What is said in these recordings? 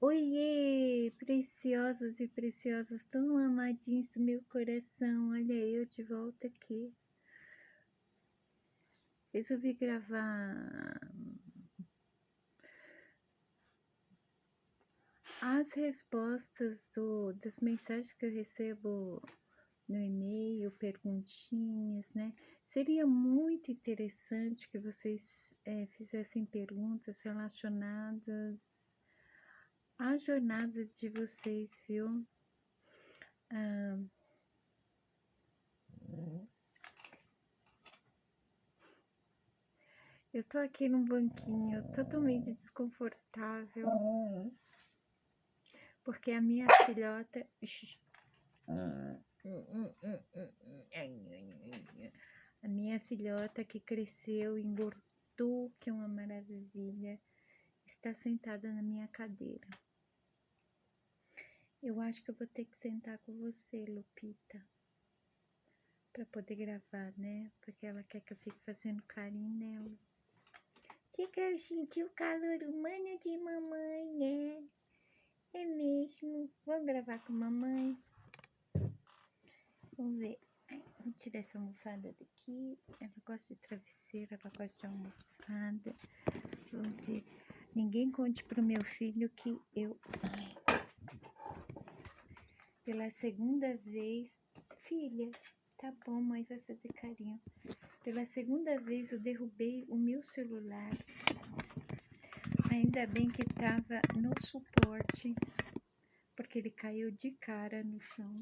Oiê, preciosos e preciosas, tão amadinhos do meu coração. Olha eu de volta aqui. Resolvi gravar as respostas das mensagens que eu recebo no e-mail, perguntinhas, né? Seria muito interessante que vocês fizessem perguntas relacionadas à jornada de vocês, viu? Eu tô aqui num banquinho totalmente desconfortável, porque a minha filhota. A minha filhota que cresceu, engordou, que é uma maravilha, está sentada na minha cadeira. Eu acho que eu vou ter que sentar com você, Lupita, para poder gravar, né? Porque ela quer que eu fique fazendo carinho nela. Você quer sentir o calor humano de mamãe, né? É mesmo. Vamos gravar com mamãe? Vamos ver. Vou tirar essa almofada daqui. Ela gosta de travesseiro, ela gosta de almofada. Vamos ver. Ninguém conte pro meu filho que eu... Pela segunda vez... Filha, tá bom, mãe vai fazer carinho. Pela segunda vez eu derrubei o meu celular. Ainda bem que tava no suporte, porque ele caiu de cara no chão.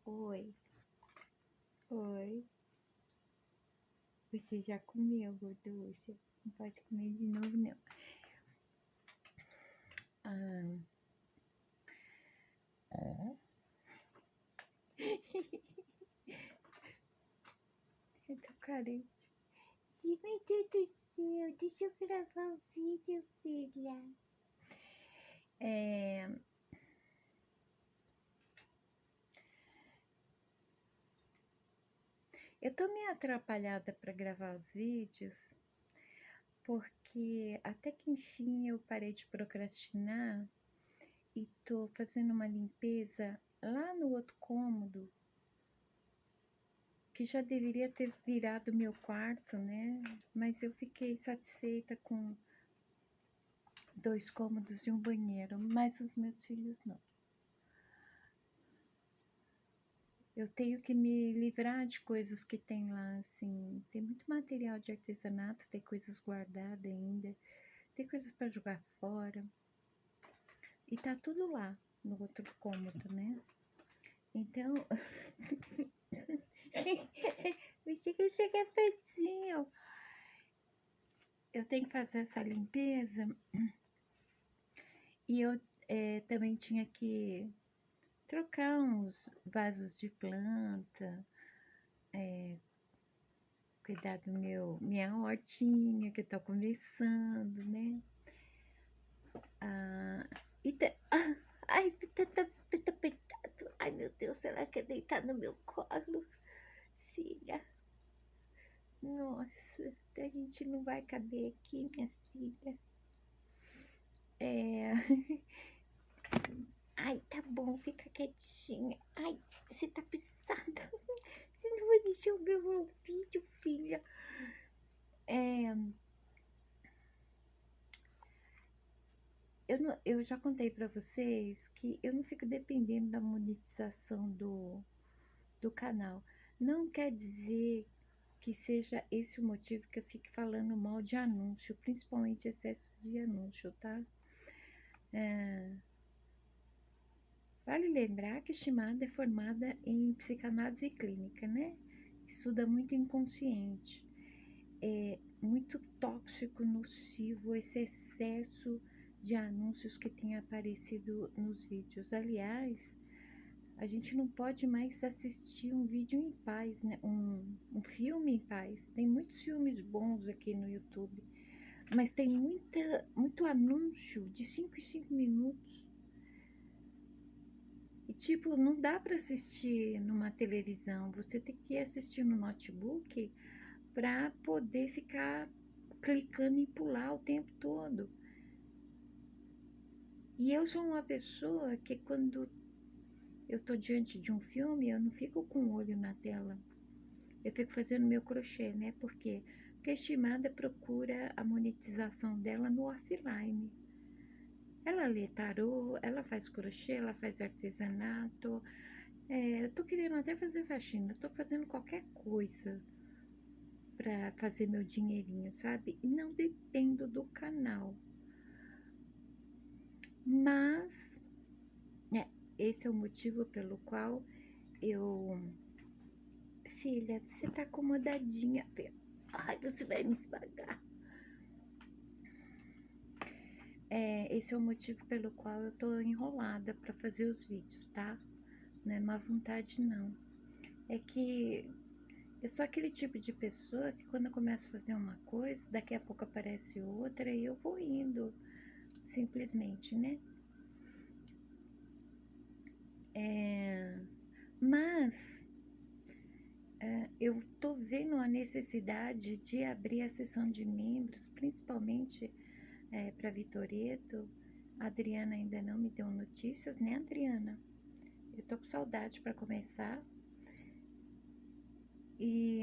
Oi. Oi. Você já comeu, gorducha? Não pode comer de novo, não. Eu tô carente. Meu Deus do céu, deixa eu gravar o vídeo, filha. Eu tô meio atrapalhada para gravar os vídeos, porque até que enfim eu parei de procrastinar e tô fazendo uma limpeza lá no outro cômodo, que já deveria ter virado meu quarto, né? Mas eu fiquei satisfeita com 2 cômodos e um banheiro, mas os meus filhos não. Eu tenho que me livrar de coisas que tem lá, assim. Tem muito material de artesanato, tem coisas guardadas ainda, tem coisas para jogar fora. E tá tudo lá no outro cômodo, né? Então, você que chega pertinho. Eu tenho que fazer essa limpeza e eu também tinha que trocar uns vasos de planta, cuidar do minha hortinha que eu tô começando, né? Ai, tá apertado. Ai, meu Deus, será que é deitar no meu colo? Filha, nossa, a gente não vai caber aqui, minha filha. Ai, tá bom, fica quietinha. Ai, você tá pisada. Você não vai deixar eu gravar um vídeo, filha. Eu já contei pra vocês que eu não fico dependendo da monetização do canal. Não quer dizer que seja esse o motivo que eu fique falando mal de anúncio, principalmente excesso de anúncio, tá? Vale lembrar que Shimada é formada em psicanálise clínica, né? Estuda muito inconsciente. É muito tóxico, nocivo esse excesso de anúncios que tem aparecido nos vídeos. Aliás, a gente não pode mais assistir um vídeo em paz, né? Um filme em paz. Tem muitos filmes bons aqui no YouTube, mas tem muito anúncio de 5 em 5 minutos. E tipo, não dá para assistir numa televisão, você tem que assistir no notebook para poder ficar clicando e pular o tempo todo. E eu sou uma pessoa que quando eu tô diante de um filme, eu não fico com o olho na tela. Eu fico fazendo meu crochê, né? Por quê? Porque a estimada procura a monetização dela no offline. Ela lê tarô, ela faz crochê, ela faz artesanato. Eu tô querendo até fazer faxina, tô fazendo qualquer coisa para fazer meu dinheirinho, sabe? E não dependo do canal. Mas, é, esse é o motivo pelo qual eu... Filha, você tá acomodadinha. Ai, você vai me esmagar. Esse é o motivo pelo qual eu tô enrolada para fazer os vídeos, tá? Não é má vontade, não. É que eu sou aquele tipo de pessoa que quando eu começo a fazer uma coisa, daqui a pouco aparece outra e eu vou indo, simplesmente, né? Mas eu tô vendo a necessidade de abrir a sessão de membros, principalmente para Vitoreto. A Adriana ainda não me deu notícias, né, Adriana? Eu tô com saudade para começar. E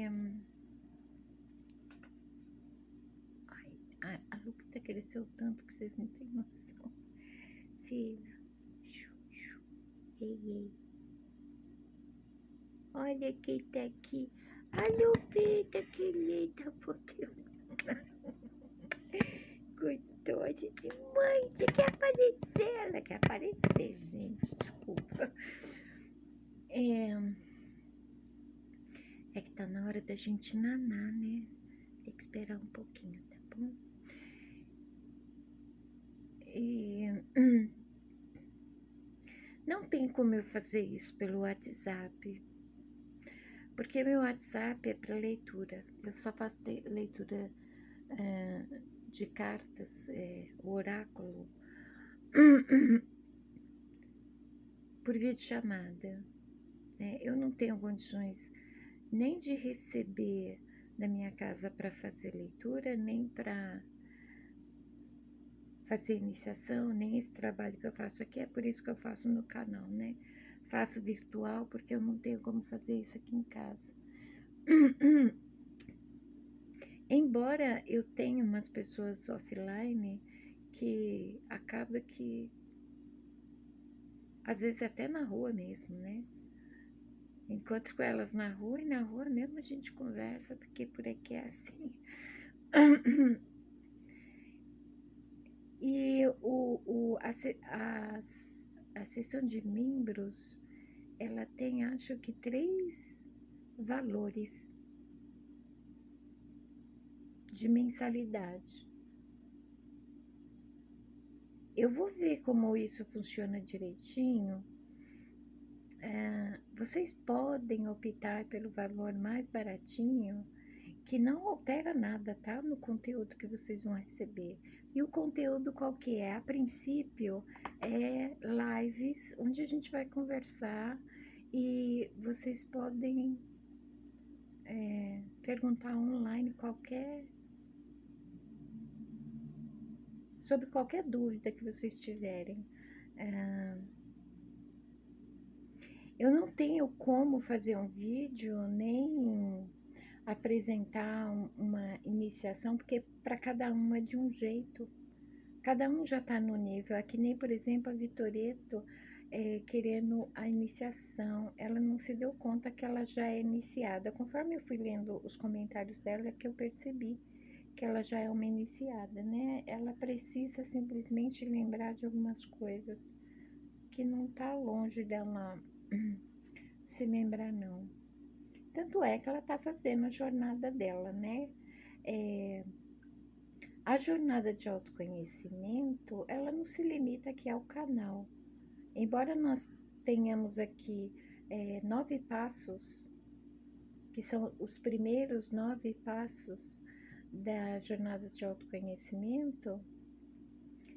a Lupita cresceu tanto que vocês não têm noção. Filha, ei, ei. Olha quem tá aqui. A Lupita, que linda, porque gostosa demais. Você quer aparecer? Ela quer aparecer, gente. Desculpa. É que tá na hora da gente nanar, né? Tem que esperar um pouquinho, tá bom? E não tem como eu fazer isso pelo WhatsApp, porque meu WhatsApp é para leitura. Eu só faço leitura de cartas, o oráculo, por videochamada. Eu não tenho condições nem de receber da minha casa para fazer leitura, nem para fazer iniciação, nem esse trabalho que eu faço aqui. É por isso que eu faço no canal, né? Faço virtual porque eu não tenho como fazer isso aqui em casa. Embora eu tenha umas pessoas offline que acaba que às vezes até na rua mesmo, né? Encontro com elas na rua e na rua mesmo a gente conversa, porque por aqui é assim. E a sessão de membros, ela tem, acho que, 3 valores de mensalidade. Eu vou ver como isso funciona direitinho. Vocês podem optar pelo valor mais baratinho, que não altera nada, tá? No conteúdo que vocês vão receber. E o conteúdo qual que é? A princípio, é lives, onde a gente vai conversar e vocês podem perguntar online sobre qualquer dúvida que vocês tiverem. Eu não tenho como fazer um vídeo, nem apresentar uma iniciação, porque para cada um é de um jeito. Cada um já está no nível. É que nem, por exemplo, a Vitoreto querendo a iniciação. Ela não se deu conta que ela já é iniciada. Conforme eu fui lendo os comentários dela, é que eu percebi que ela já é uma iniciada, né? Ela precisa simplesmente lembrar de algumas coisas que não está longe dela se lembrar, não. Tanto é que ela está fazendo a jornada dela, né? A jornada de autoconhecimento, ela não se limita aqui ao canal. Embora nós tenhamos aqui 9 passos, que são os primeiros 9 passos da jornada de autoconhecimento,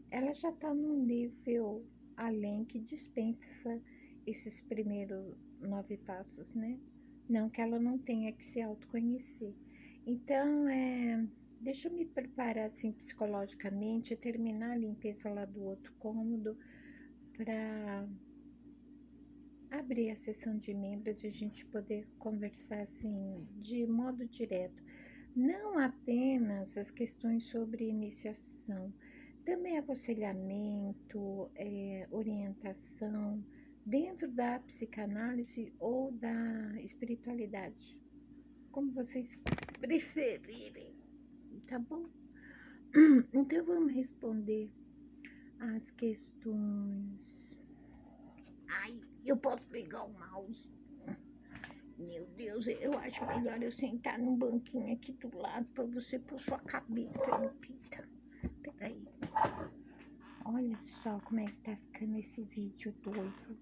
ela já está num nível além que dispensa esses primeiros 9 passos, né? Não que ela não tenha que se autoconhecer. Então, deixa eu me preparar assim psicologicamente, terminar a limpeza lá do outro cômodo para abrir a sessão de membros e a gente poder conversar assim de modo direto. Não apenas as questões sobre iniciação, também aconselhamento, orientação dentro da psicanálise ou da espiritualidade, como vocês preferirem, tá bom? Então vamos responder as questões. Ai, eu posso pegar o mouse? Meu Deus, eu acho melhor eu sentar num banquinho aqui do lado para você pôr sua cabeça, Lupita. Peraí. Olha só como é que tá ficando esse vídeo doido.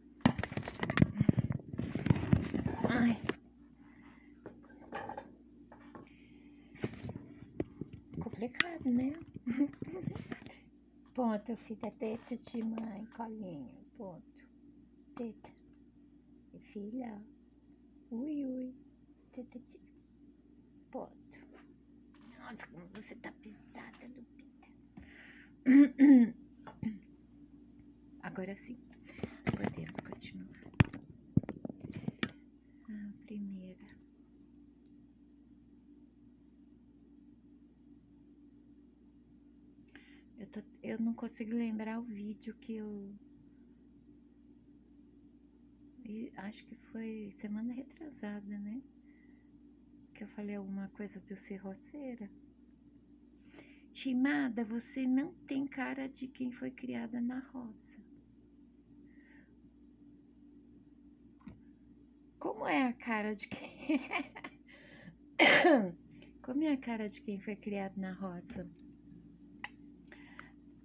Ai. Complicado, né? Ponto, filha. Teta de mãe, colinho. Ponto. Teta. Filha. Ui, ui. Teta de... Ponto. Nossa, como você tá pesada, Lupita. Agora sim, podemos continuar. A primeira. Eu não consigo lembrar o vídeo que eu... Acho que foi semana retrasada, né? Que eu falei alguma coisa de eu ser roceira. Shimada, você não tem cara de quem foi criada na roça. Como é a cara de quem... Como é a cara de quem foi criado na roça?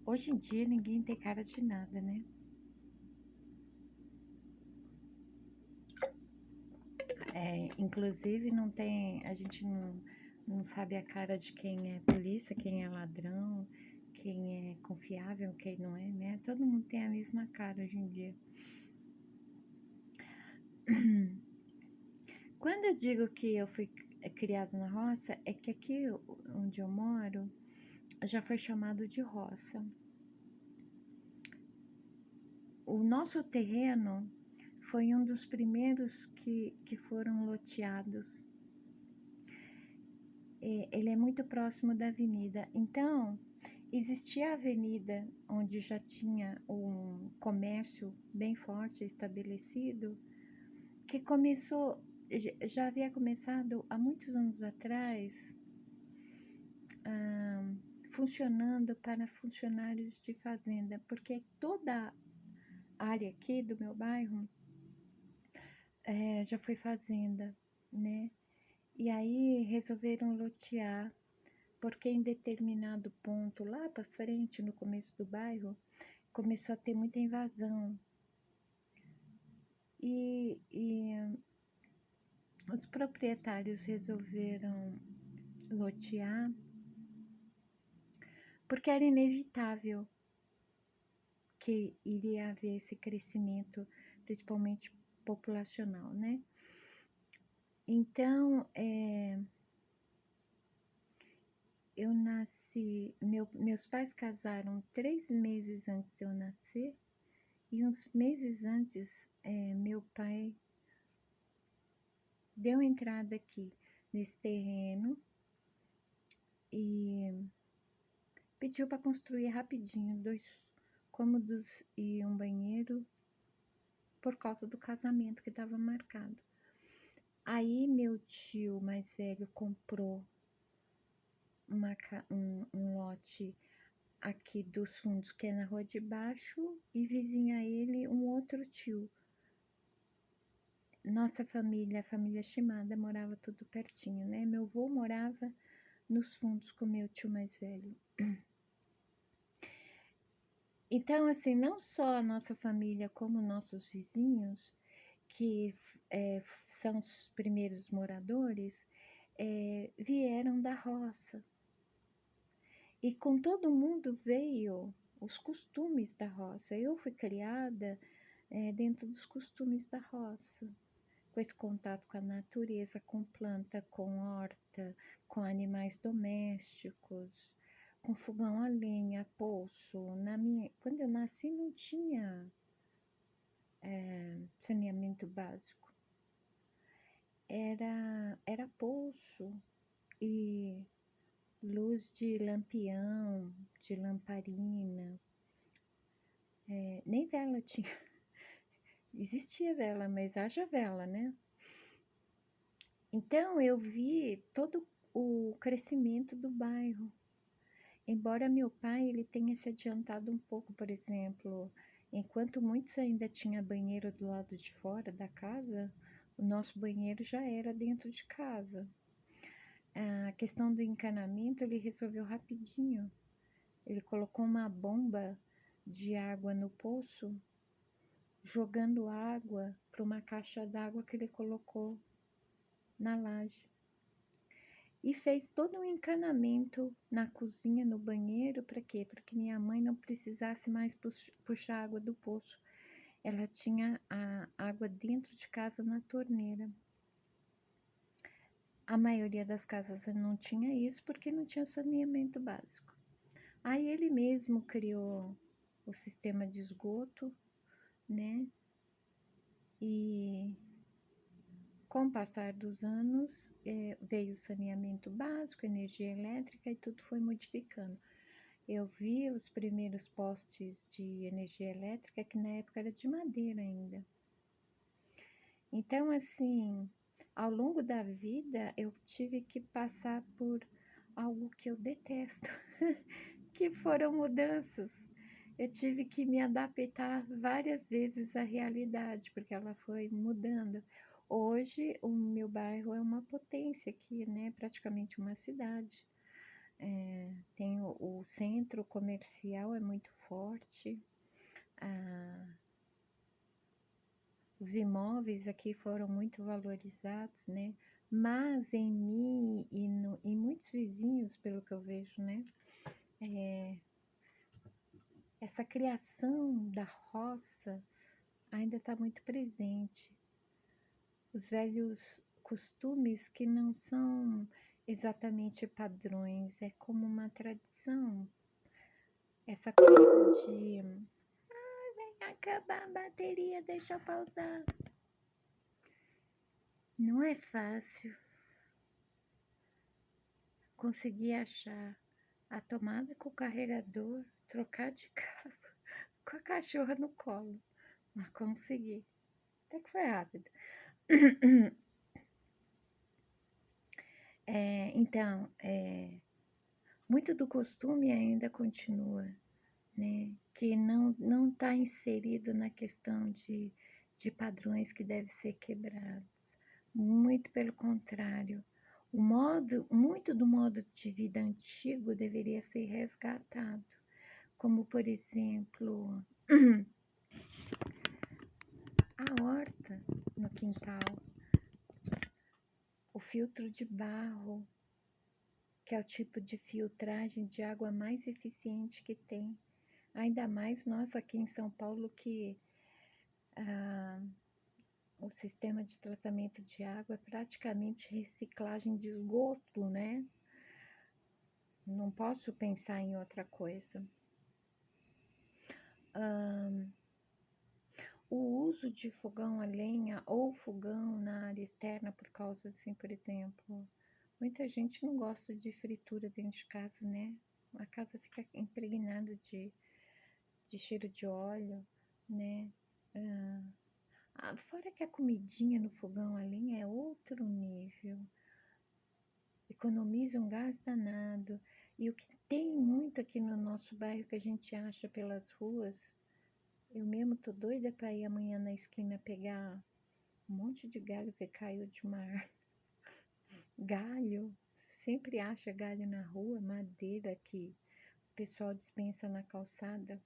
Hoje em dia ninguém tem cara de nada, né? Inclusive não tem... A gente não sabe a cara de quem é polícia, quem é ladrão, quem é confiável, quem não é, né? Todo mundo tem a mesma cara hoje em dia. Quando eu digo que eu fui criada na roça, é que aqui onde eu moro já foi chamado de roça. O nosso terreno foi um dos primeiros que foram loteados. Ele é muito próximo da avenida, então existia a avenida onde já tinha um comércio bem forte estabelecido, que já havia começado há muitos anos atrás, funcionando para funcionários de fazenda, porque toda a área aqui do meu bairro já foi fazenda, né? E aí resolveram lotear, porque em determinado ponto, lá para frente, no começo do bairro, começou a ter muita invasão. E os proprietários resolveram lotear, porque era inevitável que iria haver esse crescimento, principalmente populacional, né? Então, eu nasci, meus pais casaram 3 meses antes de eu nascer, e uns meses antes, meu pai deu entrada aqui nesse terreno e pediu para construir rapidinho 2 cômodos e um banheiro por causa do casamento que estava marcado. Aí meu tio mais velho comprou um lote aqui dos fundos, que é na rua de baixo, e vizinha a ele um outro tio. Nossa família, a família Shimada, morava tudo pertinho, né? Meu avô morava nos fundos com meu tio mais velho. Então, assim, não só a nossa família, como nossos vizinhos, que são os primeiros moradores, vieram da roça. E com todo mundo veio os costumes da roça. Eu fui criada dentro dos costumes da roça, com esse contato com a natureza, com planta, com horta, com animais domésticos, com fogão a lenha, poço. Quando eu nasci não tinha saneamento básico. Era poço e luz de lampião, de lamparina. Nem vela tinha. Existia vela, mas haja vela, né? Então eu vi todo o crescimento do bairro. Embora meu pai ele tenha se adiantado um pouco, por exemplo, enquanto muitos ainda tinham banheiro do lado de fora da casa, o nosso banheiro já era dentro de casa. A questão do encanamento ele resolveu rapidinho. Ele colocou uma bomba de água no poço, jogando água para uma caixa d'água que ele colocou na laje. E fez todo um encanamento na cozinha, no banheiro, para quê? Para que minha mãe não precisasse mais puxar água do poço. Ela tinha a água dentro de casa na torneira. A maioria das casas não tinha isso porque não tinha saneamento básico. Aí ele mesmo criou o sistema de esgoto, né? E com o passar dos anos, veio o saneamento básico, energia elétrica e tudo foi modificando. Eu vi os primeiros postes de energia elétrica, que na época era de madeira ainda. Então, assim, ao longo da vida, eu tive que passar por algo que eu detesto, que foram mudanças. Eu tive que me adaptar várias vezes à realidade, porque ela foi mudando. Hoje, o meu bairro é uma potência aqui, né? Praticamente uma cidade. Tem o centro comercial é muito forte. Os imóveis aqui foram muito valorizados, né? Mas em mim e em muitos vizinhos, pelo que eu vejo, né? Essa criação da roça ainda está muito presente. Os velhos costumes que não são exatamente padrões, é como uma tradição. Essa coisa de vai acabar a bateria, deixa eu pausar. Não é fácil conseguir achar a tomada com o carregador, trocar de cabo com a cachorra no colo. Mas consegui. Até que foi rápido. Então, muito do costume ainda continua, né? Que não está inserido na questão de padrões que devem ser quebrados. Muito pelo contrário. Muito do modo de vida antigo deveria ser resgatado, como por exemplo a horta no quintal, o filtro de barro, que é o tipo de filtragem de água mais eficiente que tem. Ainda mais nós aqui em São Paulo que o sistema de tratamento de água é praticamente reciclagem de esgoto, né? Não posso pensar em outra coisa. O uso de fogão a lenha ou fogão na área externa por causa, assim, por exemplo, muita gente não gosta de fritura dentro de casa, né? A casa fica impregnada de cheiro de óleo, né? Fora que a comidinha no fogão a lenha é outro nível. Economiza um gás danado. E o que tem muito aqui no nosso bairro que a gente acha pelas ruas, eu mesmo tô doida para ir amanhã na esquina pegar um monte de galho que caiu de uma árvore. Galho, sempre acha galho na rua, madeira que o pessoal dispensa na calçada.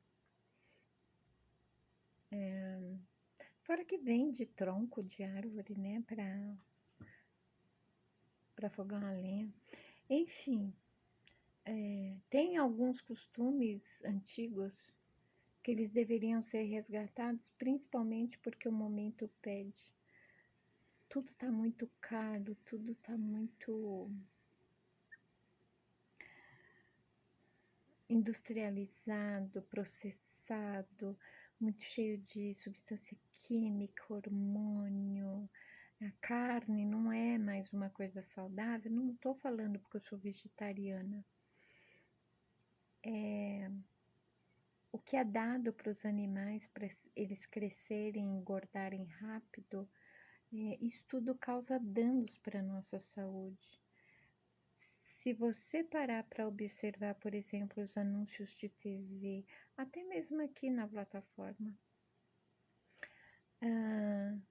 Fora que vende tronco de árvore, né, para fogão a lenha. Enfim, tem alguns costumes antigos que eles deveriam ser resgatados, principalmente porque o momento pede. tudo está muito caro, tudo está muito industrializado, processado, muito cheio de substância química, hormônio. A carne não é mais uma coisa saudável. Não estou falando porque eu sou vegetariana. O que é dado para os animais para eles crescerem, engordarem rápido, isso tudo causa danos para a nossa saúde. Se você parar para observar, por exemplo, os anúncios de TV, até mesmo aqui na plataforma,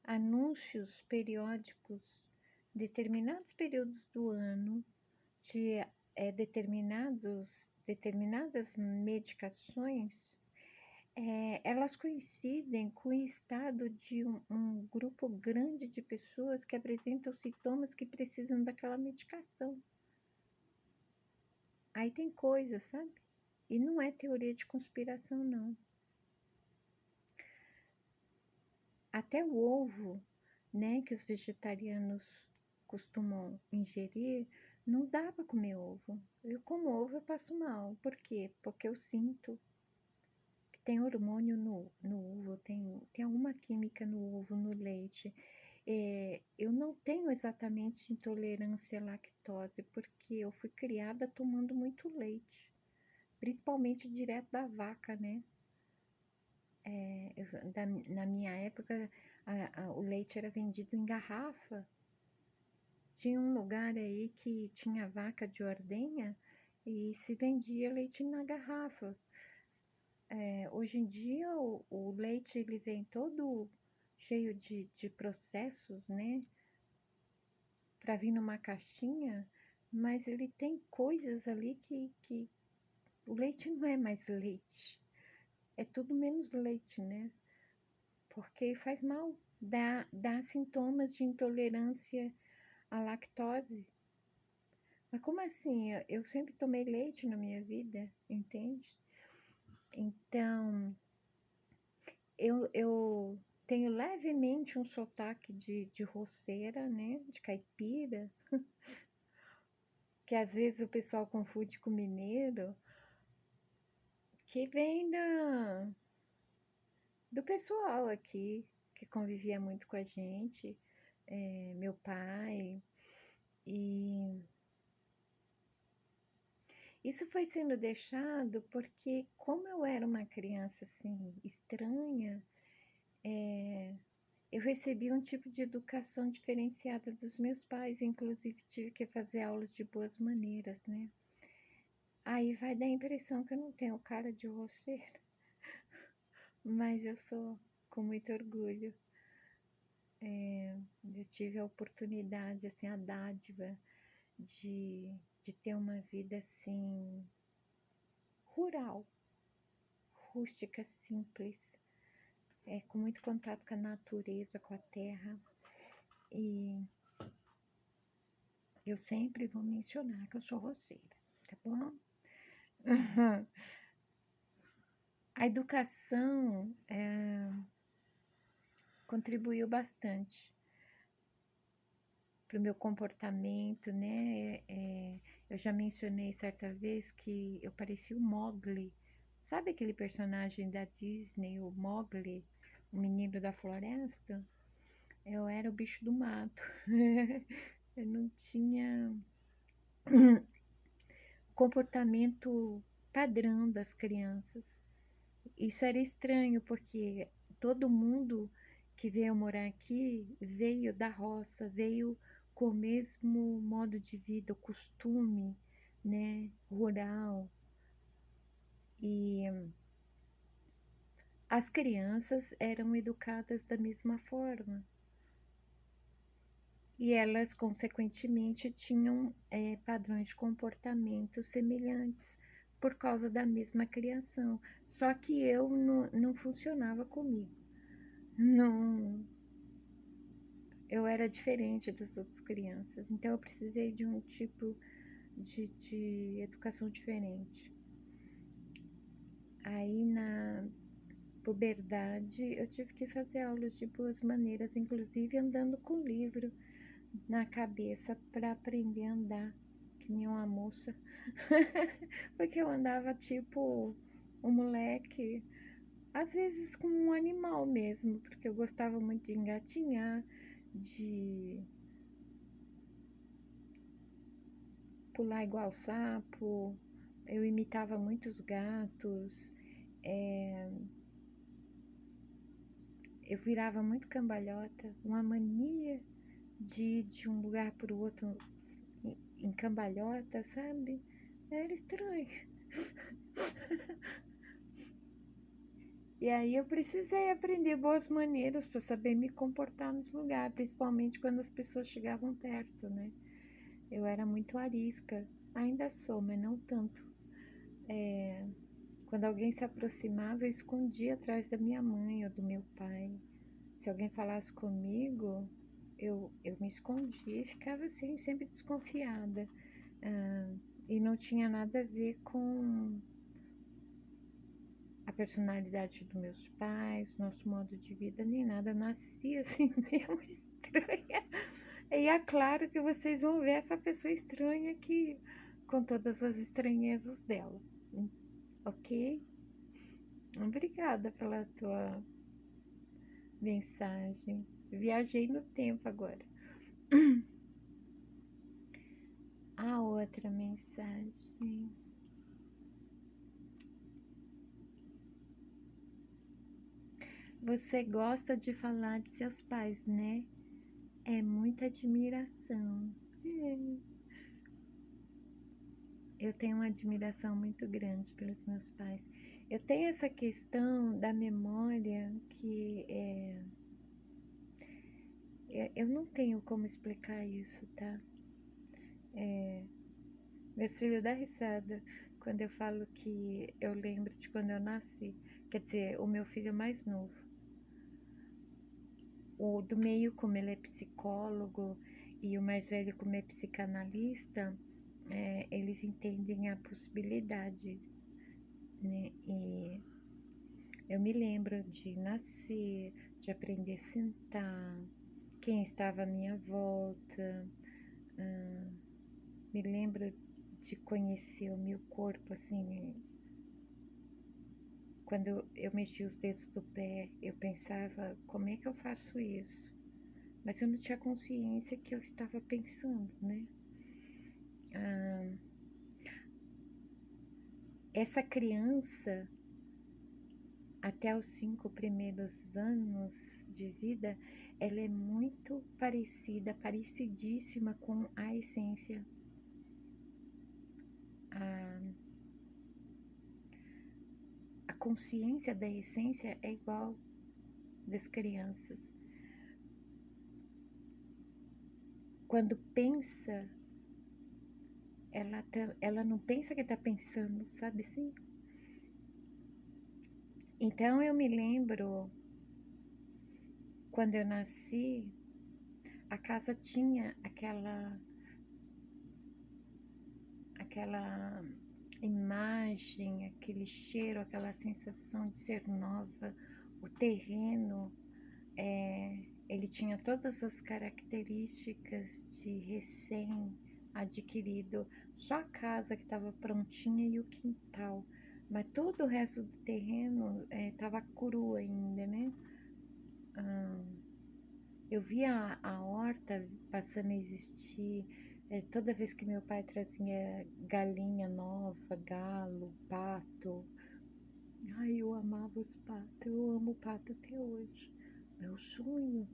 anúncios periódicos, determinados períodos do ano, de determinadas medicações, elas coincidem com o estado de um grupo grande de pessoas que apresentam sintomas que precisam daquela medicação. Aí tem coisa, sabe? E não é teoria de conspiração, não. Até o ovo, né, que os vegetarianos costumam ingerir, não dá para comer ovo. Eu como ovo, eu passo mal. Por quê? Porque eu sinto que tem hormônio no ovo, tem alguma química no ovo, no leite. Eu não tenho exatamente intolerância à lactose, porque eu fui criada tomando muito leite, principalmente direto da vaca, né? Na minha época, o leite era vendido em garrafa. Tinha um lugar aí que tinha vaca de ordenha e se vendia leite na garrafa. Hoje em dia, o leite ele vem todo cheio de processos, né? Para vir numa caixinha, mas ele tem coisas ali que o leite não é mais leite. É tudo menos leite, né? Porque faz mal, dá sintomas de intolerância à lactose. Mas como assim? Eu sempre tomei leite na minha vida, entende? Então, eu tenho levemente um sotaque de roceira, né? De caipira, que às vezes o pessoal confunde com mineiro, que vem do pessoal aqui, que convivia muito com a gente, meu pai, e isso foi sendo deixado porque, como eu era uma criança assim estranha, eu recebi um tipo de educação diferenciada dos meus pais, inclusive tive que fazer aulas de boas maneiras, né? Aí vai dar a impressão que eu não tenho cara de roceiro, mas eu sou com muito orgulho. Eu tive a oportunidade, assim, a dádiva de ter uma vida assim rural, rústica, simples, com muito contato com a natureza, com a terra. E eu sempre vou mencionar que eu sou roceira, tá bom? A educação contribuiu bastante para o meu comportamento, né? Eu já mencionei certa vez que eu parecia o Mowgli. Sabe aquele personagem da Disney, o Mowgli, o menino da floresta? Eu era o bicho do mato. Eu não tinha comportamento padrão das crianças. Isso era estranho, porque todo mundo que veio morar aqui veio da roça, veio com o mesmo modo de vida, o costume, né, rural. E as crianças eram educadas da mesma forma. E elas, consequentemente, tinham padrões de comportamento semelhantes por causa da mesma criação. Só que eu não funcionava comigo. Não, eu era diferente das outras crianças. Então eu precisei de um tipo de educação diferente. Aí, puberdade, eu tive que fazer aulas de boas maneiras, inclusive andando com livro na cabeça para aprender a andar, que nem uma moça. Porque eu andava tipo um moleque, às vezes como um animal mesmo, porque eu gostava muito de engatinhar, de pular igual sapo, eu imitava muitos gatos, eu virava muito cambalhota, uma mania de ir de um lugar para o outro em cambalhota, sabe? Era estranho. E aí eu precisei aprender boas maneiras para saber me comportar nos lugares, principalmente quando as pessoas chegavam perto, né? Eu era muito arisca, ainda sou, mas não tanto. Quando alguém se aproximava, eu escondia atrás da minha mãe ou do meu pai. Se alguém falasse comigo, eu me escondia e ficava assim, sempre desconfiada. E não tinha nada a ver com a personalidade dos meus pais, nosso modo de vida, nem nada. Eu nasci assim, mesmo estranha. E é claro que vocês vão ver essa pessoa estranha aqui, com todas as estranhezas dela. Ok? Obrigada pela tua mensagem. Viajei no tempo agora. A outra mensagem. Você gosta de falar de seus pais, né? É muita admiração. Eu tenho uma admiração muito grande pelos meus pais. Eu tenho essa questão da memória que eu não tenho como explicar isso, tá? Meus filhos dão risada quando eu falo que eu lembro de quando eu nasci. Quer dizer, o meu filho mais novo. O do meio, como ele é psicólogo, e o mais velho, como é psicanalista, eles entendem a possibilidade, né? E eu me lembro de nascer, de aprender a sentar, quem estava à minha volta, me lembro de conhecer o meu corpo, assim, quando eu mexia os dedos do pé, eu pensava, como é que eu faço isso? Mas eu não tinha consciência que eu estava pensando, né? Essa criança, até os 5 primeiros anos de vida, ela é muito parecida, parecidíssima com a essência. A consciência da essência é igual das crianças. Quando pensa, ela não pensa que está pensando, sabe assim? Então eu me lembro, quando eu nasci, a casa tinha aquela imagem, aquele cheiro, aquela sensação de ser nova. O terreno, ele tinha todas as características de recém-adquirido. Só a casa que estava prontinha e o quintal. Mas todo o resto do terreno estava cru ainda, né? Eu via a horta passando a existir. Toda vez que meu pai trazia galinha nova, galo, pato. Ai, eu amava os patos. Eu amo pato até hoje. Meu sonho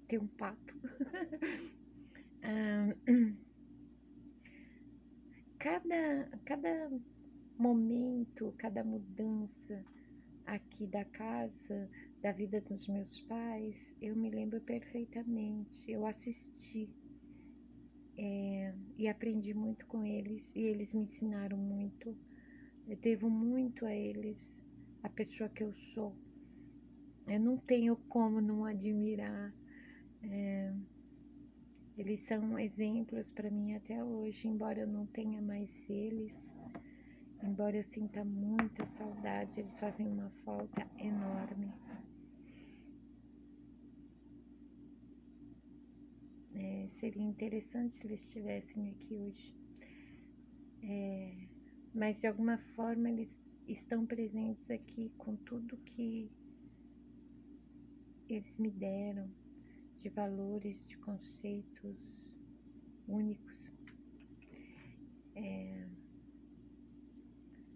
ter um pato. Cada momento, cada mudança aqui da casa, da vida dos meus pais, eu me lembro perfeitamente. Eu assisti e aprendi muito com eles, e eles me ensinaram muito. Eu devo muito a eles, a pessoa que eu sou. Eu não tenho como não admirar. Eles são exemplos para mim até hoje, embora eu não tenha mais eles, embora eu sinta muita saudade, eles fazem uma falta enorme. seria interessante se eles estivessem aqui hoje. Mas de alguma forma eles estão presentes aqui com tudo que eles me deram, de valores, de conceitos únicos.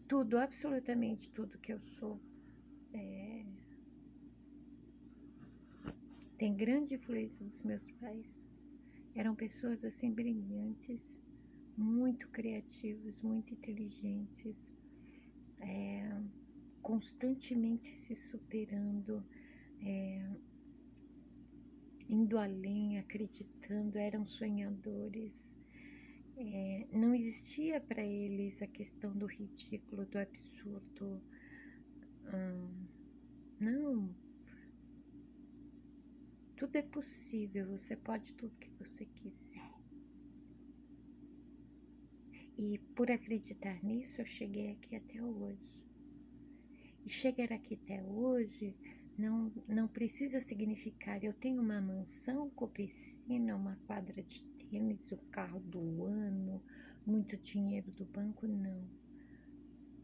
Tudo, absolutamente tudo que eu sou, tem grande influência dos meus pais. Eram pessoas assim brilhantes, muito criativos, muito inteligentes, constantemente se superando, indo além, acreditando, eram sonhadores. Não existia para eles a questão do ridículo, do absurdo. Não. Tudo é possível, você pode tudo que você quiser. E por acreditar nisso, eu cheguei aqui até hoje. E chegar aqui até hoje não precisa significar eu tenho uma mansão com piscina, uma quadra de tênis, o carro do ano, muito dinheiro do banco, não.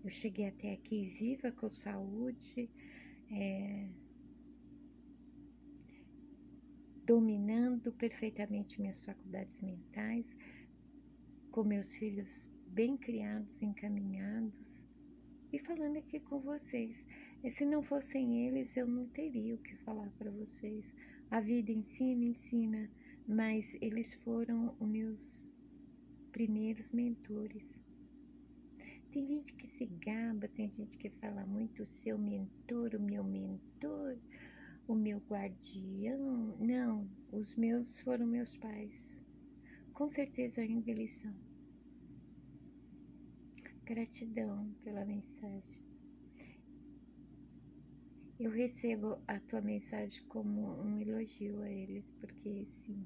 Eu cheguei até aqui viva, com saúde, dominando perfeitamente minhas faculdades mentais, com meus filhos bem criados, encaminhados, e falando aqui com vocês. E se não fossem eles, eu não teria o que falar para vocês. A vida ensina, ensina, mas eles foram os meus primeiros mentores. Tem gente que se gaba, tem gente que fala muito o seu mentor, o meu mentor, o meu guardião. Não, os meus foram meus pais. Com certeza ainda eles são. Gratidão pela mensagem. Eu recebo a tua mensagem como um elogio a eles, porque sim,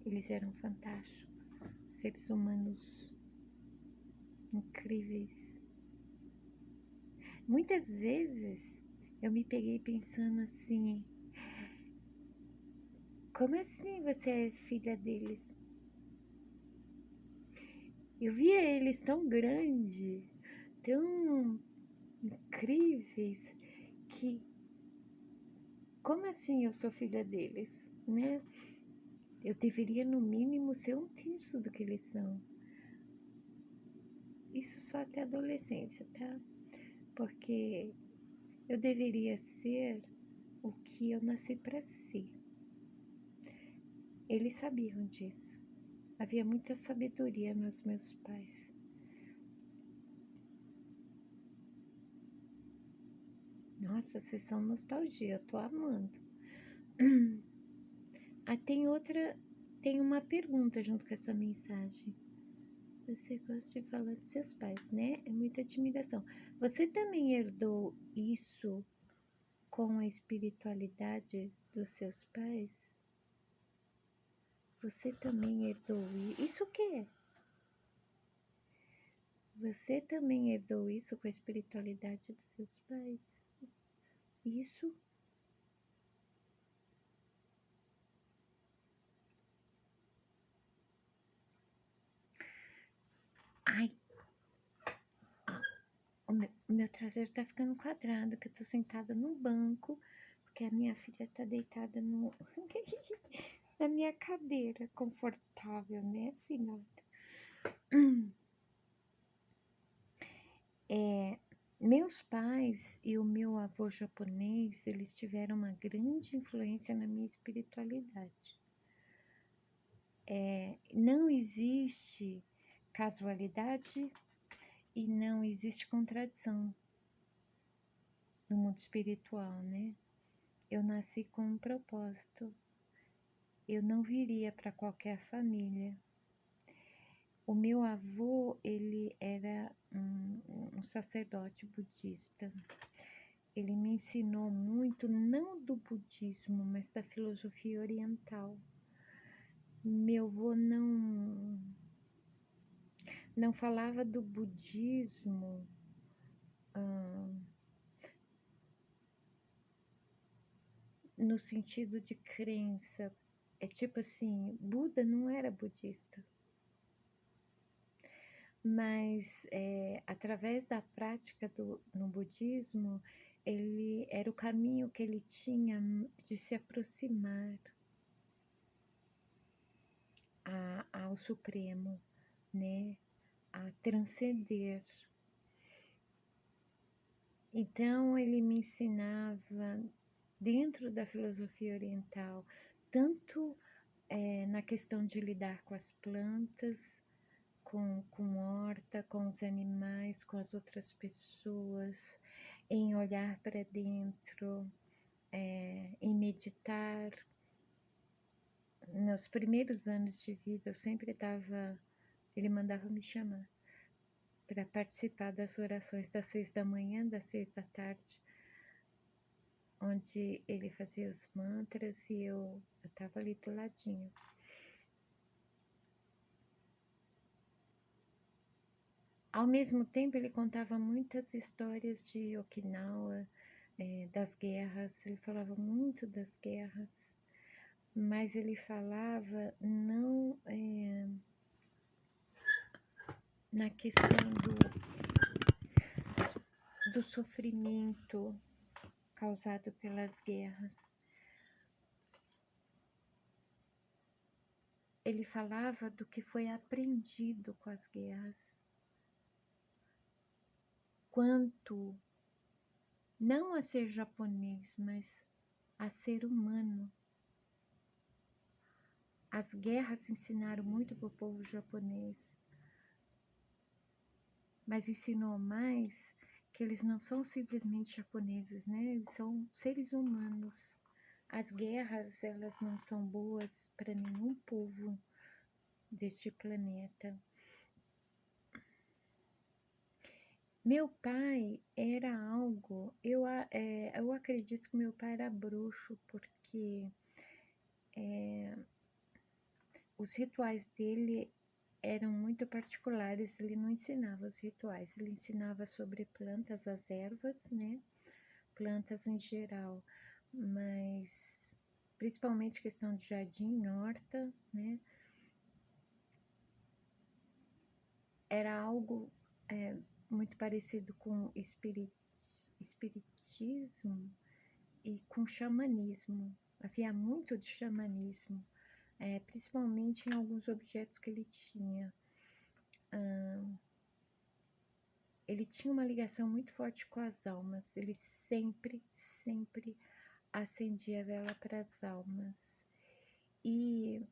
eles eram fantásticos, seres humanos incríveis. Muitas vezes eu me peguei pensando assim, como assim você é filha deles? Eu via eles tão grandes, tão incríveis, que como assim eu sou filha deles, né? Eu deveria no mínimo ser 1/3 do que eles são. Isso só até a adolescência, tá? Porque eu deveria ser o que eu nasci para ser. Eles sabiam disso. Havia muita sabedoria nos meus pais. Nossa, vocês são nostalgia, eu tô amando. Tem uma pergunta junto com essa mensagem. Você gosta de falar de seus pais, né? É muita admiração. Você também herdou isso com a espiritualidade dos seus pais? Você também herdou isso? O que é? Você também herdou isso com a espiritualidade dos seus pais? Isso? Ai, o meu traseiro tá ficando quadrado, que eu tô sentada no banco, porque a minha filha tá deitada na minha cadeira confortável, né, filhota? Meus pais e o meu avô japonês, eles tiveram uma grande influência na minha espiritualidade. Não existe casualidade e não existe contradição no mundo espiritual, né? Eu nasci com um propósito. Eu não viria para qualquer família. O meu avô, ele era um sacerdote budista. Ele me ensinou muito, não do budismo, mas da filosofia oriental. Meu avô não falava do budismo no sentido de crença, É tipo assim, Buda não era budista, mas através da prática no budismo, ele era o caminho que ele tinha de se aproximar ao Supremo, né? A transcender. Então, ele me ensinava, dentro da filosofia oriental, tanto na questão de lidar com as plantas, com horta, com os animais, com as outras pessoas, em olhar para dentro, em meditar. Nos primeiros anos de vida, eu sempre estava, ele mandava me chamar para participar das orações das 6 da manhã, das 6 da tarde, onde ele fazia os mantras e eu estava ali do ladinho. Ao mesmo tempo, ele contava muitas histórias de Okinawa, das guerras, ele falava muito das guerras, mas ele falava não na questão do sofrimento causado pelas guerras. Ele falava do que foi aprendido com as guerras. Quanto, não a ser japonês, mas a ser humano. As guerras ensinaram muito para o povo japonês, mas ensinou mais que eles não são simplesmente japoneses, né? Eles são seres humanos. As guerras, elas não são boas para nenhum povo deste planeta. Meu pai era algo, eu acredito que meu pai era bruxo, porque os rituais dele eram muito particulares, ele não ensinava os rituais, ele ensinava sobre plantas, as ervas, né? Plantas em geral, mas principalmente questão de jardim, horta, né? Era algo muito parecido com espiritismo e com xamanismo. Havia muito de xamanismo, principalmente em alguns objetos que ele tinha. Ele tinha uma ligação muito forte com as almas. Ele sempre, sempre acendia a vela para as almas. E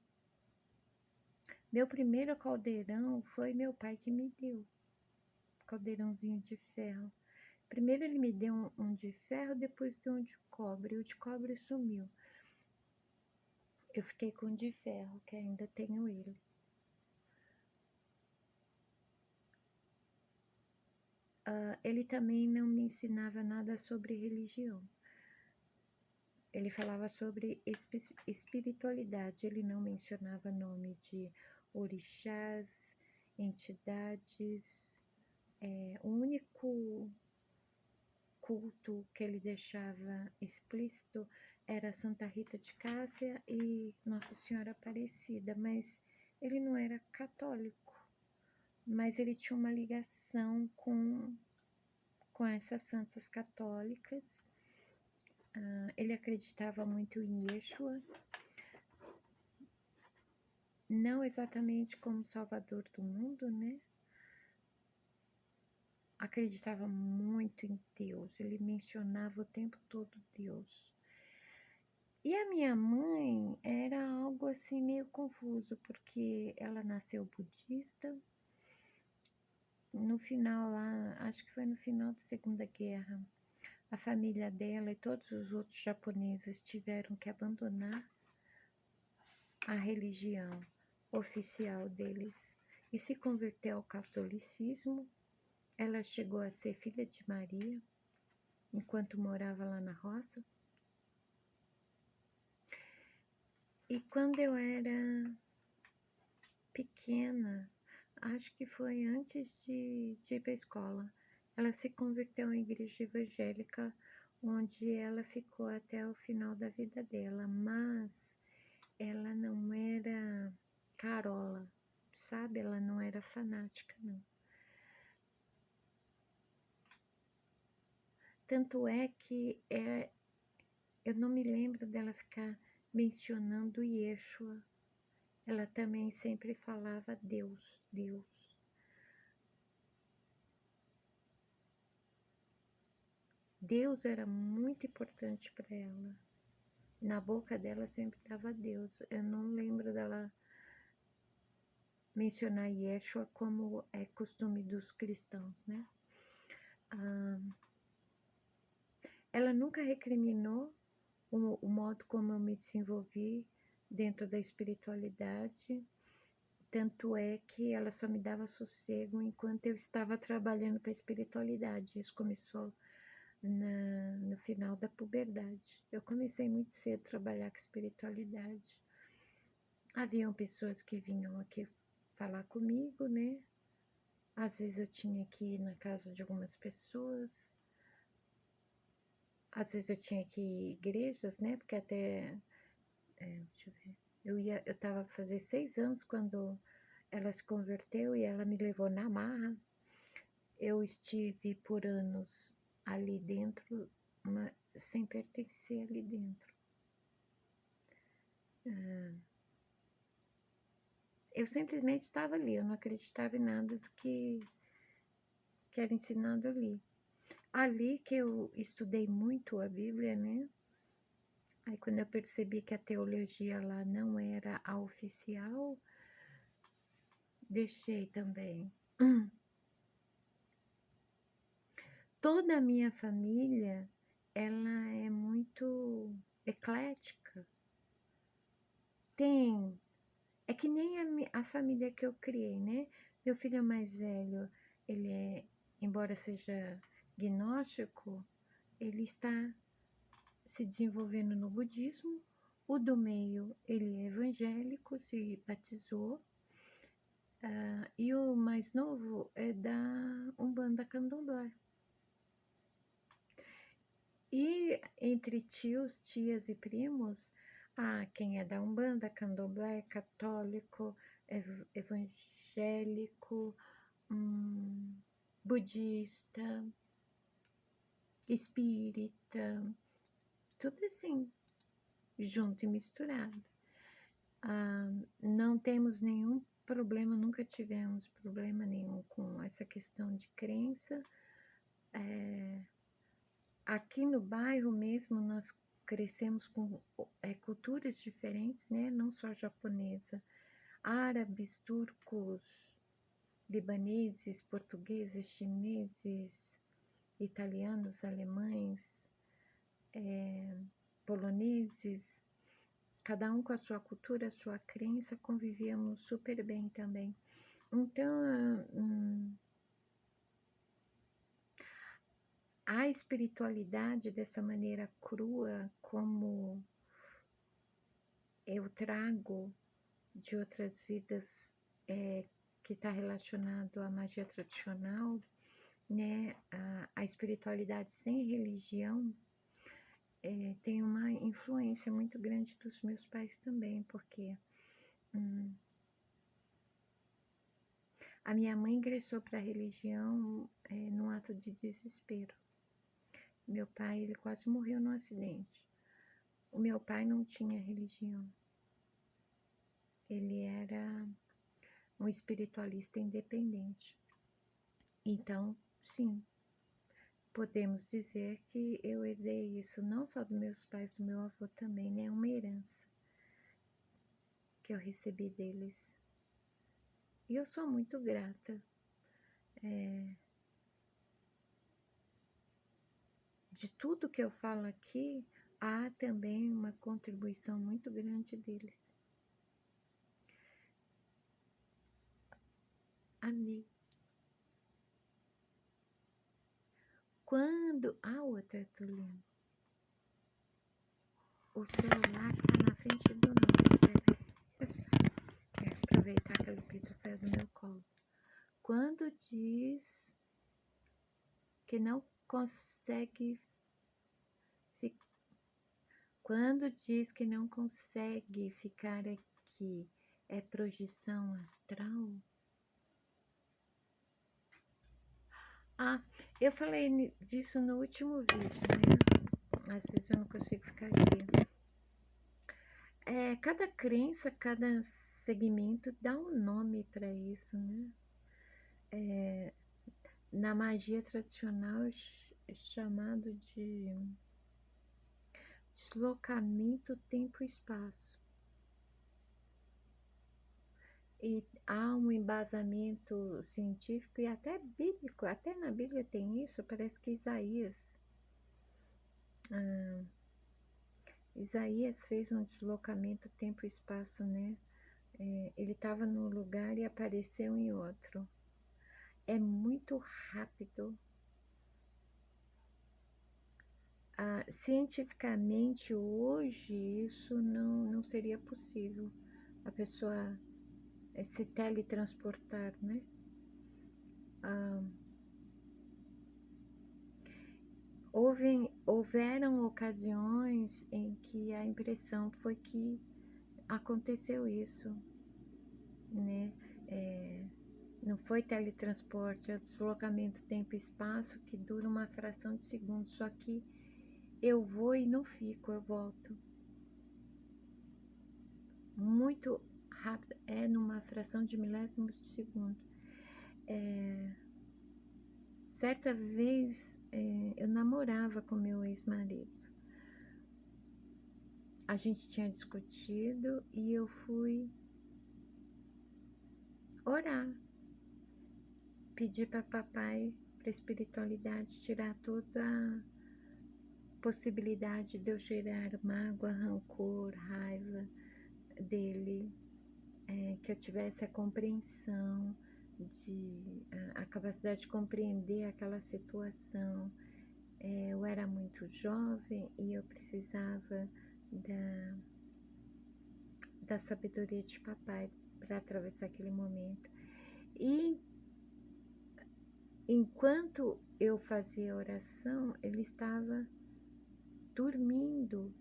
meu primeiro caldeirão foi meu pai que me deu. Caldeirãozinho de ferro. Primeiro ele me deu um de ferro, depois deu um de cobre. O de cobre sumiu. Eu fiquei com o de ferro, que ainda tenho ele. Ele também não me ensinava nada sobre religião. Ele falava sobre espiritualidade, ele não mencionava nome de orixás, entidades. O único culto que ele deixava explícito era Santa Rita de Cássia e Nossa Senhora Aparecida, mas ele não era católico, mas ele tinha uma ligação com essas santas católicas. Ele acreditava muito em Yeshua, não exatamente como salvador do mundo, né? Acreditava muito em Deus, ele mencionava o tempo todo Deus. E a minha mãe era algo assim meio confuso, porque ela nasceu budista. No final lá, acho que foi no final da Segunda Guerra, a família dela e todos os outros japoneses tiveram que abandonar a religião oficial deles e se converter ao catolicismo. Ela chegou a ser filha de Maria enquanto morava lá na roça. E quando eu era pequena, acho que foi antes de ir para a escola, ela se converteu em igreja evangélica, onde ela ficou até o final da vida dela, mas ela não era carola, sabe? Ela não era fanática, não. Tanto é que eu não me lembro dela ficar mencionando Yeshua. Ela também sempre falava Deus, Deus. Deus era muito importante para ela. Na boca dela sempre estava Deus. Eu não lembro dela mencionar Yeshua como é costume dos cristãos, né? Ela nunca recriminou o modo como eu me desenvolvi dentro da espiritualidade. Tanto é que ela só me dava sossego enquanto eu estava trabalhando para a espiritualidade. Isso começou no final da puberdade. Eu comecei muito cedo a trabalhar com espiritualidade. Haviam pessoas que vinham aqui falar comigo, né? Às vezes eu tinha que ir na casa de algumas pessoas. Às vezes eu tinha que ir em igrejas, né? Porque até, deixa eu ver, eu estava para fazer 6 anos quando ela se converteu e ela me levou na marra. Eu estive por anos ali dentro, sem pertencer ali dentro. Eu simplesmente estava ali, eu não acreditava em nada do que era ensinado ali. Ali que eu estudei muito a Bíblia, né? Aí quando eu percebi que a teologia lá não era a oficial, deixei também. Toda a minha família, ela é muito eclética. É que nem a família que eu criei, né? Meu filho mais velho, embora seja gnóstico, ele está se desenvolvendo no budismo. O do meio, ele é evangélico, se batizou. E o mais novo é da Umbanda Candomblé. E entre tios, tias e primos, quem é da Umbanda, Candomblé, católico, evangélico, budista, espírita, tudo assim, junto e misturado. Não temos nenhum problema, nunca tivemos problema nenhum com essa questão de crença. Aqui no bairro mesmo nós crescemos com culturas diferentes, né? Não só japonesa, árabes, turcos, libaneses, portugueses, chineses, italianos, alemães, poloneses, cada um com a sua cultura, a sua crença, convivíamos super bem também. Então, a espiritualidade dessa maneira crua, como eu trago de outras vidas, que está relacionado à magia tradicional, né? A espiritualidade sem religião tem uma influência muito grande dos meus pais também, porque a minha mãe ingressou para a religião num ato de desespero. Meu pai, ele quase morreu num acidente. O meu pai não tinha religião. Ele era um espiritualista independente. Então, sim, podemos dizer que eu herdei isso não só dos meus pais, do meu avô também, né? Uma herança que eu recebi deles. E eu sou muito grata. De tudo que eu falo aqui, há também uma contribuição muito grande deles. Amém. Quando a outra, Tulino, o celular tá na frente do nosso, aproveitar que a Lupita saiu do meu colo. Quando diz que não consegue Quando diz que não consegue ficar aqui, é projeção astral? Ah, eu falei disso no último vídeo, né? Às vezes eu não consigo ficar aqui. Cada crença, cada segmento dá um nome para isso, né? Na magia tradicional é chamado de deslocamento tempo-espaço. E há um embasamento científico e até bíblico, até na Bíblia tem isso, parece que Isaías fez um deslocamento tempo-espaço, né? Ele estava num lugar e apareceu em outro. É muito rápido. Cientificamente, hoje, isso não seria possível. A pessoa se teletransportar, né? Houveram ocasiões em que a impressão foi que aconteceu isso, né? Não foi teletransporte, é o deslocamento tempo e espaço que dura uma fração de segundo, só que eu vou e não fico, eu volto. Muito rápido, numa fração de milésimos de segundo. Certa vez eu namorava com meu ex-marido. A gente tinha discutido e eu fui orar. Pedir para papai, para a espiritualidade, tirar toda a possibilidade de eu gerar mágoa, rancor, raiva dele, que eu tivesse a compreensão, a capacidade de compreender aquela situação. Eu era muito jovem e eu precisava da sabedoria de papai para atravessar aquele momento. E enquanto eu fazia a oração, ele estava dormindo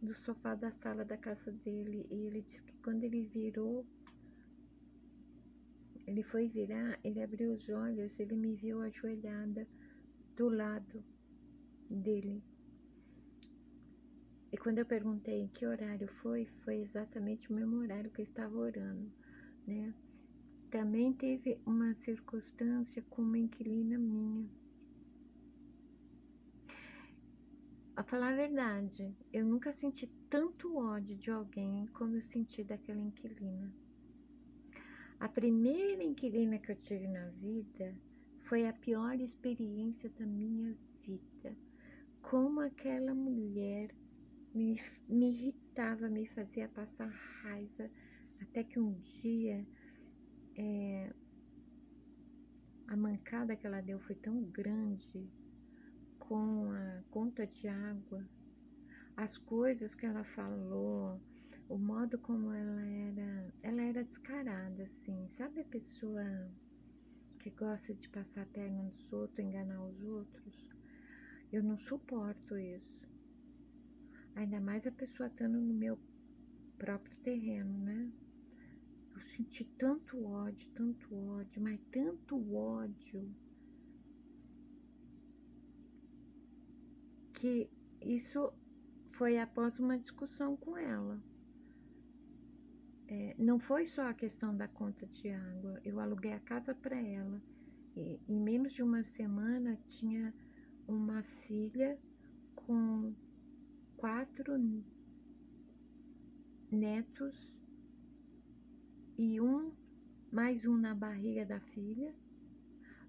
no sofá da sala da casa dele, e ele disse que quando ele virou, ele foi virar, ele abriu os olhos, ele me viu ajoelhada do lado dele. E quando eu perguntei em que horário foi exatamente o mesmo horário que eu estava orando, né? Também teve uma circunstância com uma inquilina minha. A falar a verdade, eu nunca senti tanto ódio de alguém como eu senti daquela inquilina. A primeira inquilina que eu tive na vida foi a pior experiência da minha vida. Como aquela mulher me irritava, me fazia passar raiva, até que um dia a mancada que ela deu foi tão grande com a conta de água, as coisas que ela falou, o modo como ela era descarada, assim, sabe a pessoa que gosta de passar a perna nos outros, enganar os outros? Eu não suporto isso. Ainda mais a pessoa estando no meu próprio terreno, né? Eu senti tanto ódio, mas tanto ódio, que isso foi após uma discussão com ela. Não foi só a questão da conta de água, eu aluguei a casa para ela. E em menos de uma semana tinha uma filha com 4 netos e mais um na barriga da filha.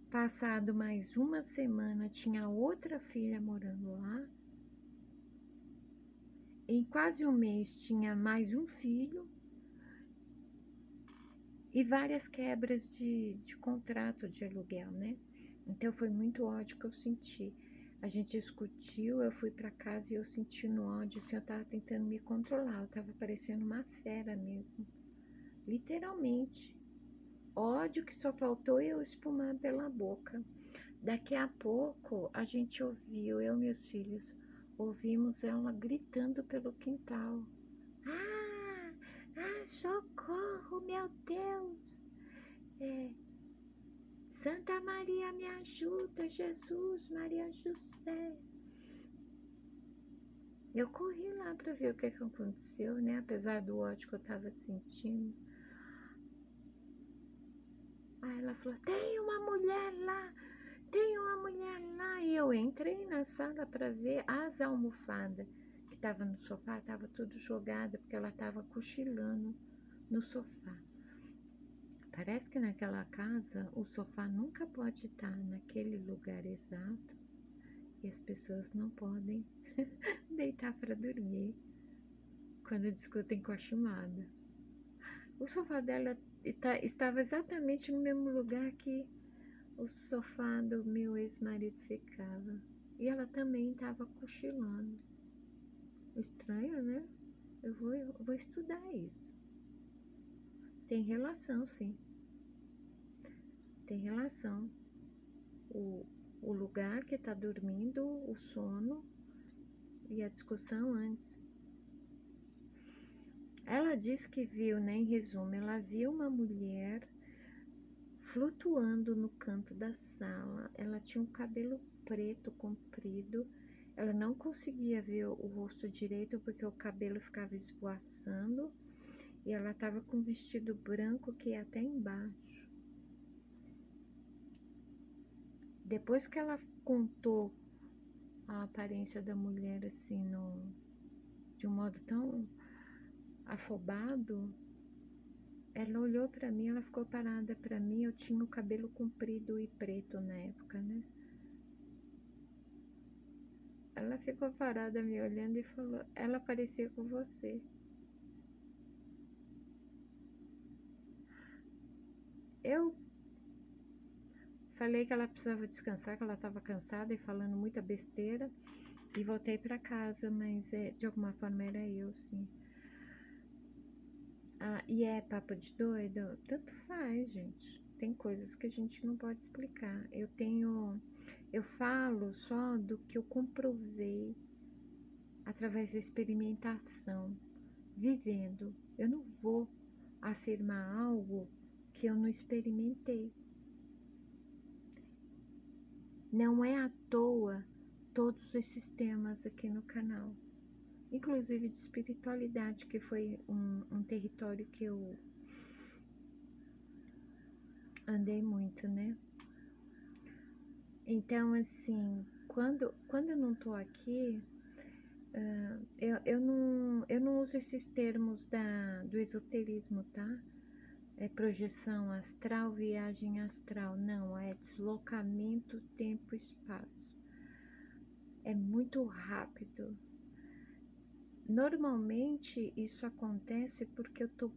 Passado mais uma semana, tinha outra filha morando lá. Em quase um mês, tinha mais um filho. E várias quebras de contrato de aluguel, né? Então foi muito ódio que eu senti. A gente discutiu, eu fui para casa e eu senti no ódio, assim, eu tava tentando me controlar, eu tava parecendo uma fera mesmo. Literalmente. Ódio que só faltou eu espumar pela boca. Daqui a pouco a gente ouviu, eu e meus filhos, ouvimos ela gritando pelo quintal. Ah, socorro, meu Deus! Santa Maria me ajuda, Jesus, Maria José. Eu corri lá para ver o que aconteceu, né? Apesar do ódio que eu estava sentindo. Aí ela falou, tem uma mulher lá. E eu entrei na sala para ver as almofadas que estavam no sofá, estava tudo jogada, porque ela estava cochilando no sofá. Parece que naquela casa o sofá nunca pode estar naquele lugar exato e as pessoas não podem deitar para dormir quando discutem com a chamada. O sofá dela estava exatamente no mesmo lugar que o sofá do meu ex-marido ficava. E ela também estava cochilando. Estranho, né? Eu vou estudar isso. Tem relação, sim. Tem relação. O lugar que está dormindo, o sono e a discussão antes. Ela disse que viu, né? Em resumo, ela viu uma mulher flutuando no canto da sala. Ela tinha um cabelo preto comprido. Ela não conseguia ver o rosto direito porque o cabelo ficava esvoaçando. E ela estava com um vestido branco que ia até embaixo. Depois que ela contou a aparência da mulher assim, de um modo tão afobado, ela olhou para mim, ela ficou parada para mim. Eu tinha o cabelo comprido e preto na época, né? Ela ficou parada me olhando e falou, ela parecia com você. Eu falei que ela precisava descansar, que ela estava cansada e falando muita besteira, e voltei para casa, mas de alguma forma era eu, sim. E é papo de doido? Tanto faz, gente. Tem coisas que a gente não pode explicar. Eu falo só do que eu comprovei através da experimentação, vivendo. Eu não vou afirmar algo que eu não experimentei. Não é à toa todos esses temas aqui no canal, inclusive de espiritualidade, que foi um território que eu andei muito, né? Então, assim, quando eu não tô aqui, eu não uso esses termos do esoterismo, tá? É projeção astral, viagem astral. Não, é deslocamento, tempo, espaço. É muito rápido. Normalmente isso acontece porque eu tô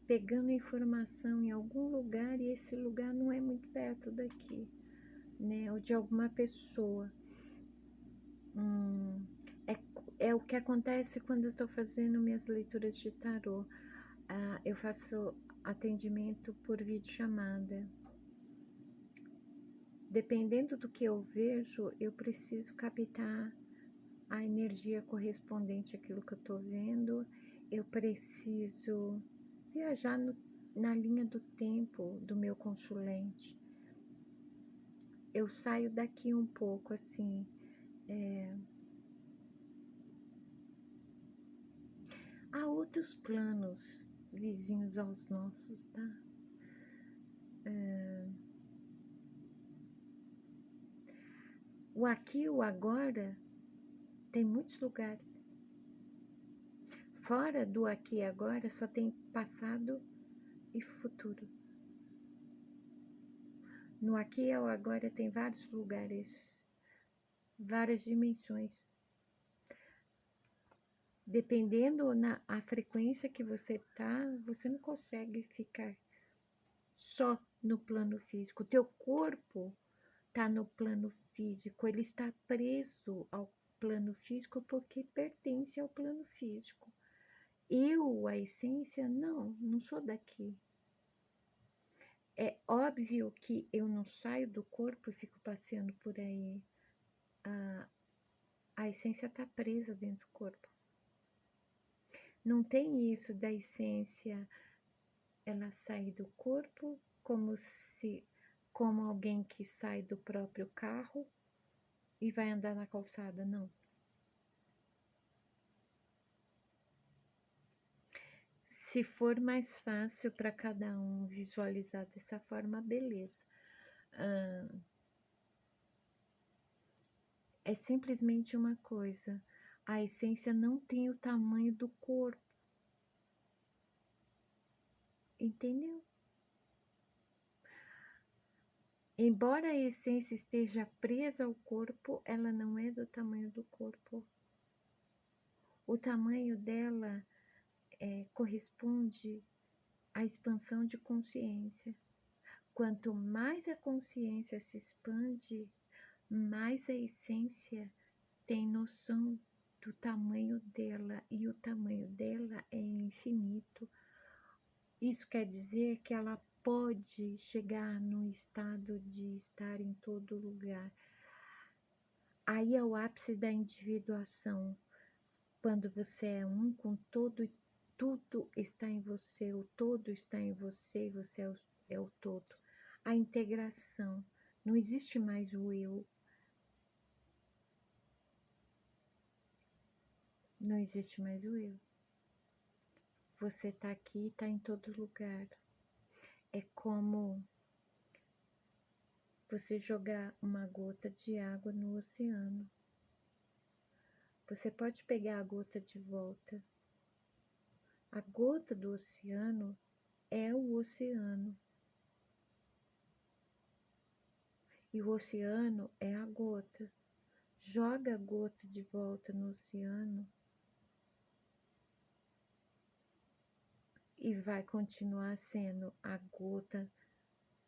pegando informação em algum lugar e esse lugar não é muito perto daqui, né? Ou de alguma pessoa. É o que acontece quando eu tô fazendo minhas leituras de tarô. Eu faço atendimento por videochamada. Dependendo do que eu vejo, eu preciso captar a energia correspondente àquilo que eu tô vendo. Eu preciso viajar na linha do tempo do meu consulente. Eu saio daqui um pouco, assim. Há outros planos vizinhos aos nossos, tá? O aqui e o agora tem muitos lugares. Fora do aqui e agora só tem passado e futuro. No aqui e agora tem vários lugares, várias dimensões. Dependendo a frequência que você tá, você não consegue ficar só no plano físico. O teu corpo tá no plano físico, ele está preso ao plano físico porque pertence ao plano físico. Eu, a essência, não sou daqui. É óbvio que eu não saio do corpo e fico passeando por aí. A essência está presa dentro do corpo. Não tem isso da essência ela sair do corpo como alguém que sai do próprio carro e vai andar na calçada, não. Se for mais fácil para cada um visualizar dessa forma, beleza. É simplesmente uma coisa. A essência não tem o tamanho do corpo. Entendeu? Embora a essência esteja presa ao corpo, ela não é do tamanho do corpo. O tamanho dela corresponde à expansão de consciência. Quanto mais a consciência se expande, mais a essência tem noção do tamanho dela, e o tamanho dela é infinito. Isso quer dizer que ela pode chegar num estado de estar em todo lugar. Aí é o ápice da individuação, quando você é um com todo e tudo está em você, o todo está em você e você é o todo. A integração, não existe mais o eu. Não existe mais o eu. Você está aqui e está em todo lugar. É como você jogar uma gota de água no oceano. Você pode pegar a gota de volta. A gota do oceano é o oceano. E o oceano é a gota. Joga a gota de volta no oceano e vai continuar sendo a gota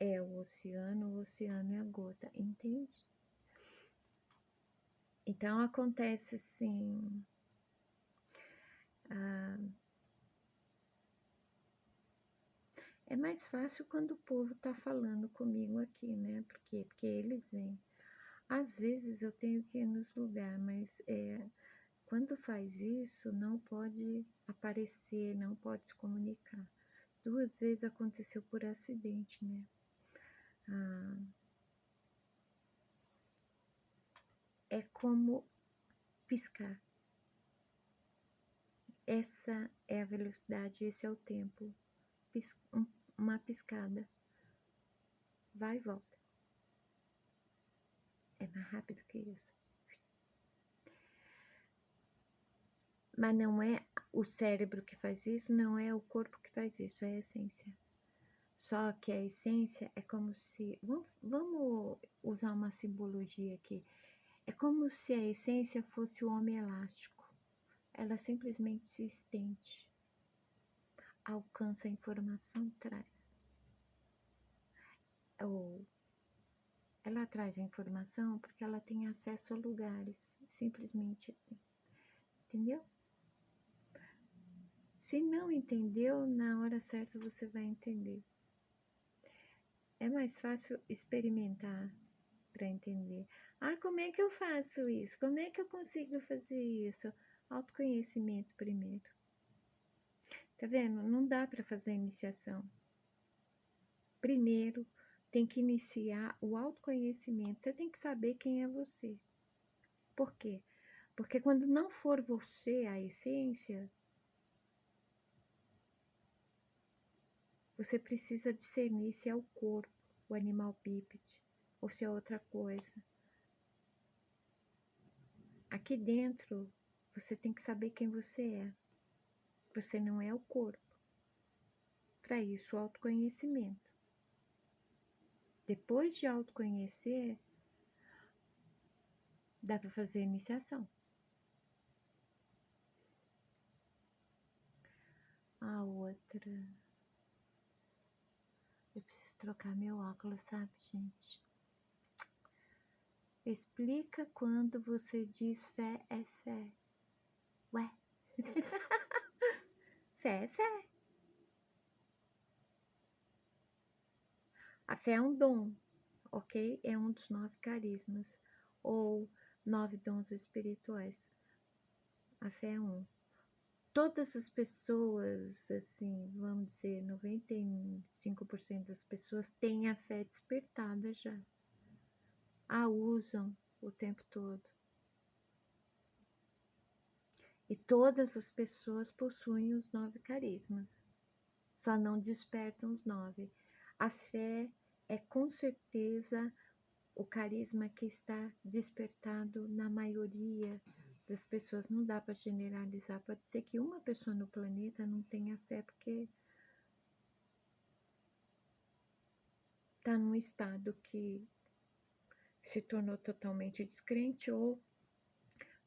é o oceano é a gota, entende? Então acontece assim, é mais fácil quando o povo tá falando comigo aqui, né? Por quê? Porque eles vêm. Às vezes eu tenho que ir nos lugares, mas quando faz isso, não pode aparecer, não pode se comunicar. 2 vezes aconteceu por acidente, né? É como piscar. Essa é a velocidade, esse é o tempo. Uma piscada. Vai e volta. É mais rápido que isso. Mas não é o cérebro que faz isso, não é o corpo que faz isso, é a essência. Só que a essência é como se... Vamos usar uma simbologia aqui. É como se a essência fosse o homem elástico. Ela simplesmente se estende. Alcança a informação, traz. Ela traz a informação porque ela tem acesso a lugares. Simplesmente assim. Entendeu? Se não entendeu, na hora certa você vai entender. É mais fácil experimentar para entender. Ah, como é que eu faço isso? Como é que eu consigo fazer isso? Autoconhecimento primeiro. Tá vendo? Não dá para fazer iniciação. Primeiro, tem que iniciar o autoconhecimento. Você tem que saber quem é você. Por quê? Porque quando não for você a essência, você precisa discernir se é o corpo, o animal bípede, ou se é outra coisa. Aqui dentro, você tem que saber quem você é. Você não é o corpo. Para isso, o autoconhecimento. Depois de autoconhecer, dá para fazer a iniciação. A outra... Eu preciso trocar meu óculos, sabe, gente? Explica quando você diz fé é fé. Ué? Fé é fé. A fé é um dom, ok? É um dos 9 carismas. Ou 9 dons espirituais. A fé é um. Todas as pessoas, assim, vamos dizer, 95% das pessoas têm a fé despertada já. A usam o tempo todo. E todas as pessoas possuem os 9 carismas. Só não despertam os 9. A fé é com certeza o carisma que está despertado na maioria das pessoas. Não dá para generalizar. Pode ser que uma pessoa no planeta não tenha fé porque está num estado que se tornou totalmente descrente, ou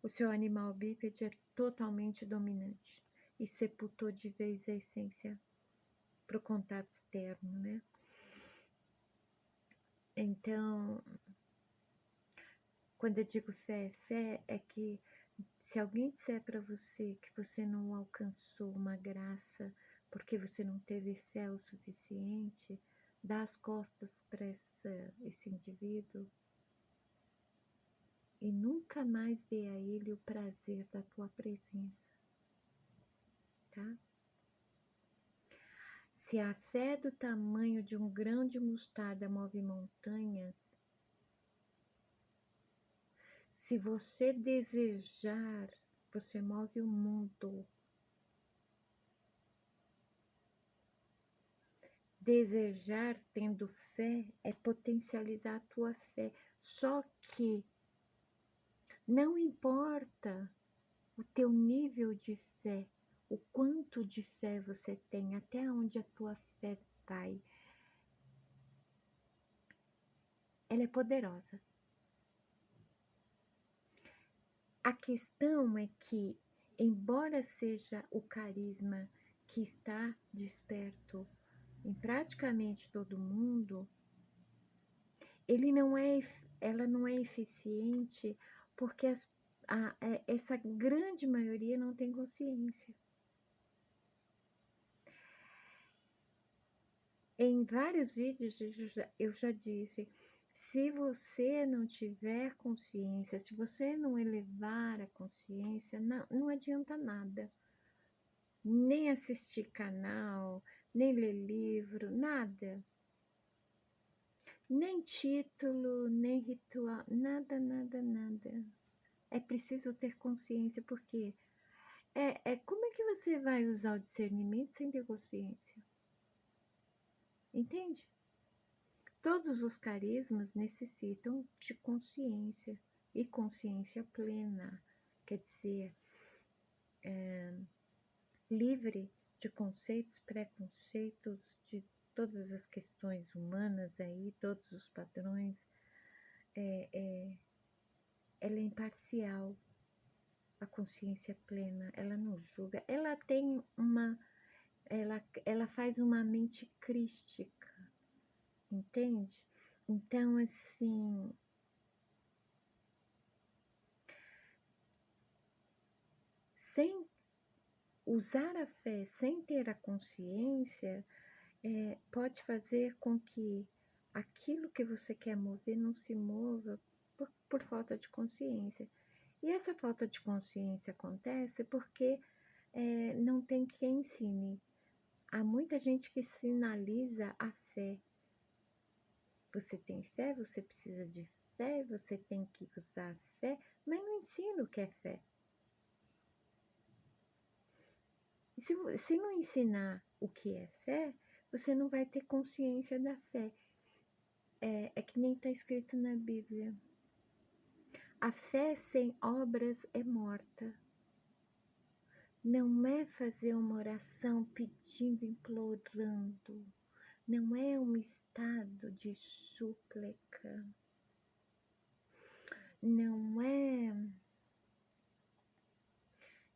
o seu animal bípede é totalmente dominante e sepultou de vez a essência para o contato externo, né? Então, quando eu digo fé é que se alguém disser para você que você não alcançou uma graça porque você não teve fé o suficiente, dá as costas para esse indivíduo e nunca mais dê a ele o prazer da tua presença, tá? Se a fé é do tamanho de um grão de mostarda move montanhas, se você desejar, você move o mundo. Desejar tendo fé é potencializar a tua fé. Só que não importa o teu nível de fé, o quanto de fé você tem, até onde a tua fé vai. Ela é poderosa. A questão é que, embora seja o carisma que está desperto em praticamente todo mundo, ela não é eficiente porque essa grande maioria não tem consciência. Em vários vídeos eu já disse, se você não tiver consciência, se você não elevar a consciência, não adianta nada. Nem assistir canal, nem ler livro, nada. Nem título, nem ritual, nada, nada, nada. É preciso ter consciência, porque como é que você vai usar o discernimento sem ter consciência? Entende? Todos os carismas necessitam de consciência, e consciência plena, quer dizer, livre de conceitos, preconceitos, de todas as questões humanas aí, todos os padrões. Ela é imparcial, a consciência plena, ela não julga, ela tem ela faz uma mente crística, entende? Então, assim, sem usar a fé, sem ter a consciência, pode fazer com que aquilo que você quer mover não se mova por falta de consciência. E essa falta de consciência acontece porque não tem quem ensine. Há muita gente que sinaliza a fé. Você tem fé, você precisa de fé, você tem que usar a fé, mas não ensina o que é fé. Se não ensinar o que é fé, você não vai ter consciência da fé. É que nem está escrito na Bíblia. A fé sem obras é morta. Não é fazer uma oração pedindo, implorando. Não é um estado de súplica. Não é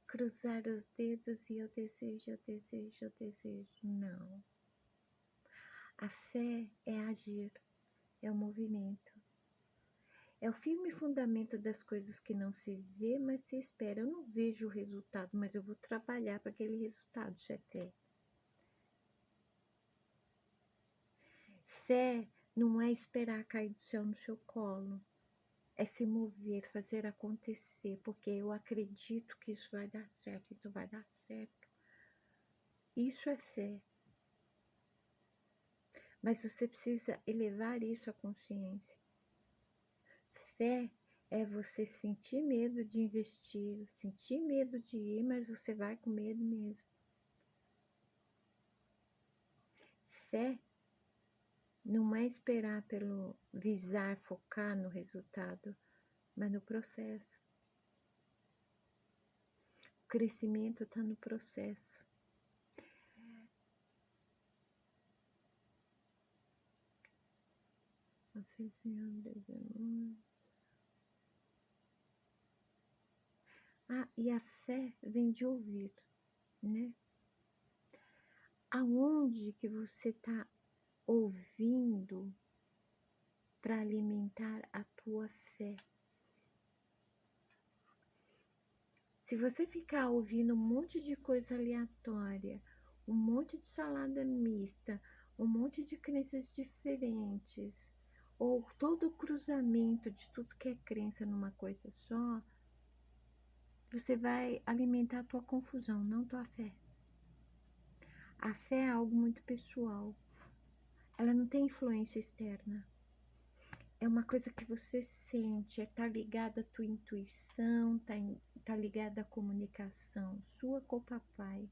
cruzar os dedos e eu desejo, eu desejo, eu desejo. Não. A fé é agir, é o movimento. É o firme fundamento das coisas que não se vê, mas se espera. Eu não vejo o resultado, mas eu vou trabalhar para aquele resultado, isso é fé. Fé não é esperar cair do céu no seu colo. é se mover, fazer acontecer, porque eu acredito que isso vai dar certo, então vai dar certo. Isso é fé. Mas você precisa elevar isso à consciência. Fé é você sentir medo de investir, sentir medo de ir, mas você vai com medo mesmo. Fé não é esperar pelo visar, focar no resultado, mas no processo. O crescimento está no processo. E a fé vem de ouvir, né? Aonde que você está ouvindo para alimentar a tua fé? Se você ficar ouvindo um monte de coisa aleatória, um monte de salada mista, um monte de crenças diferentes, ou todo o cruzamento de tudo que é crença numa coisa só, você vai alimentar a tua confusão, não tua fé. A fé é algo muito pessoal. Ela não tem influência externa. É uma coisa que você sente, tá ligada à tua intuição, tá ligada à comunicação sua com o papai.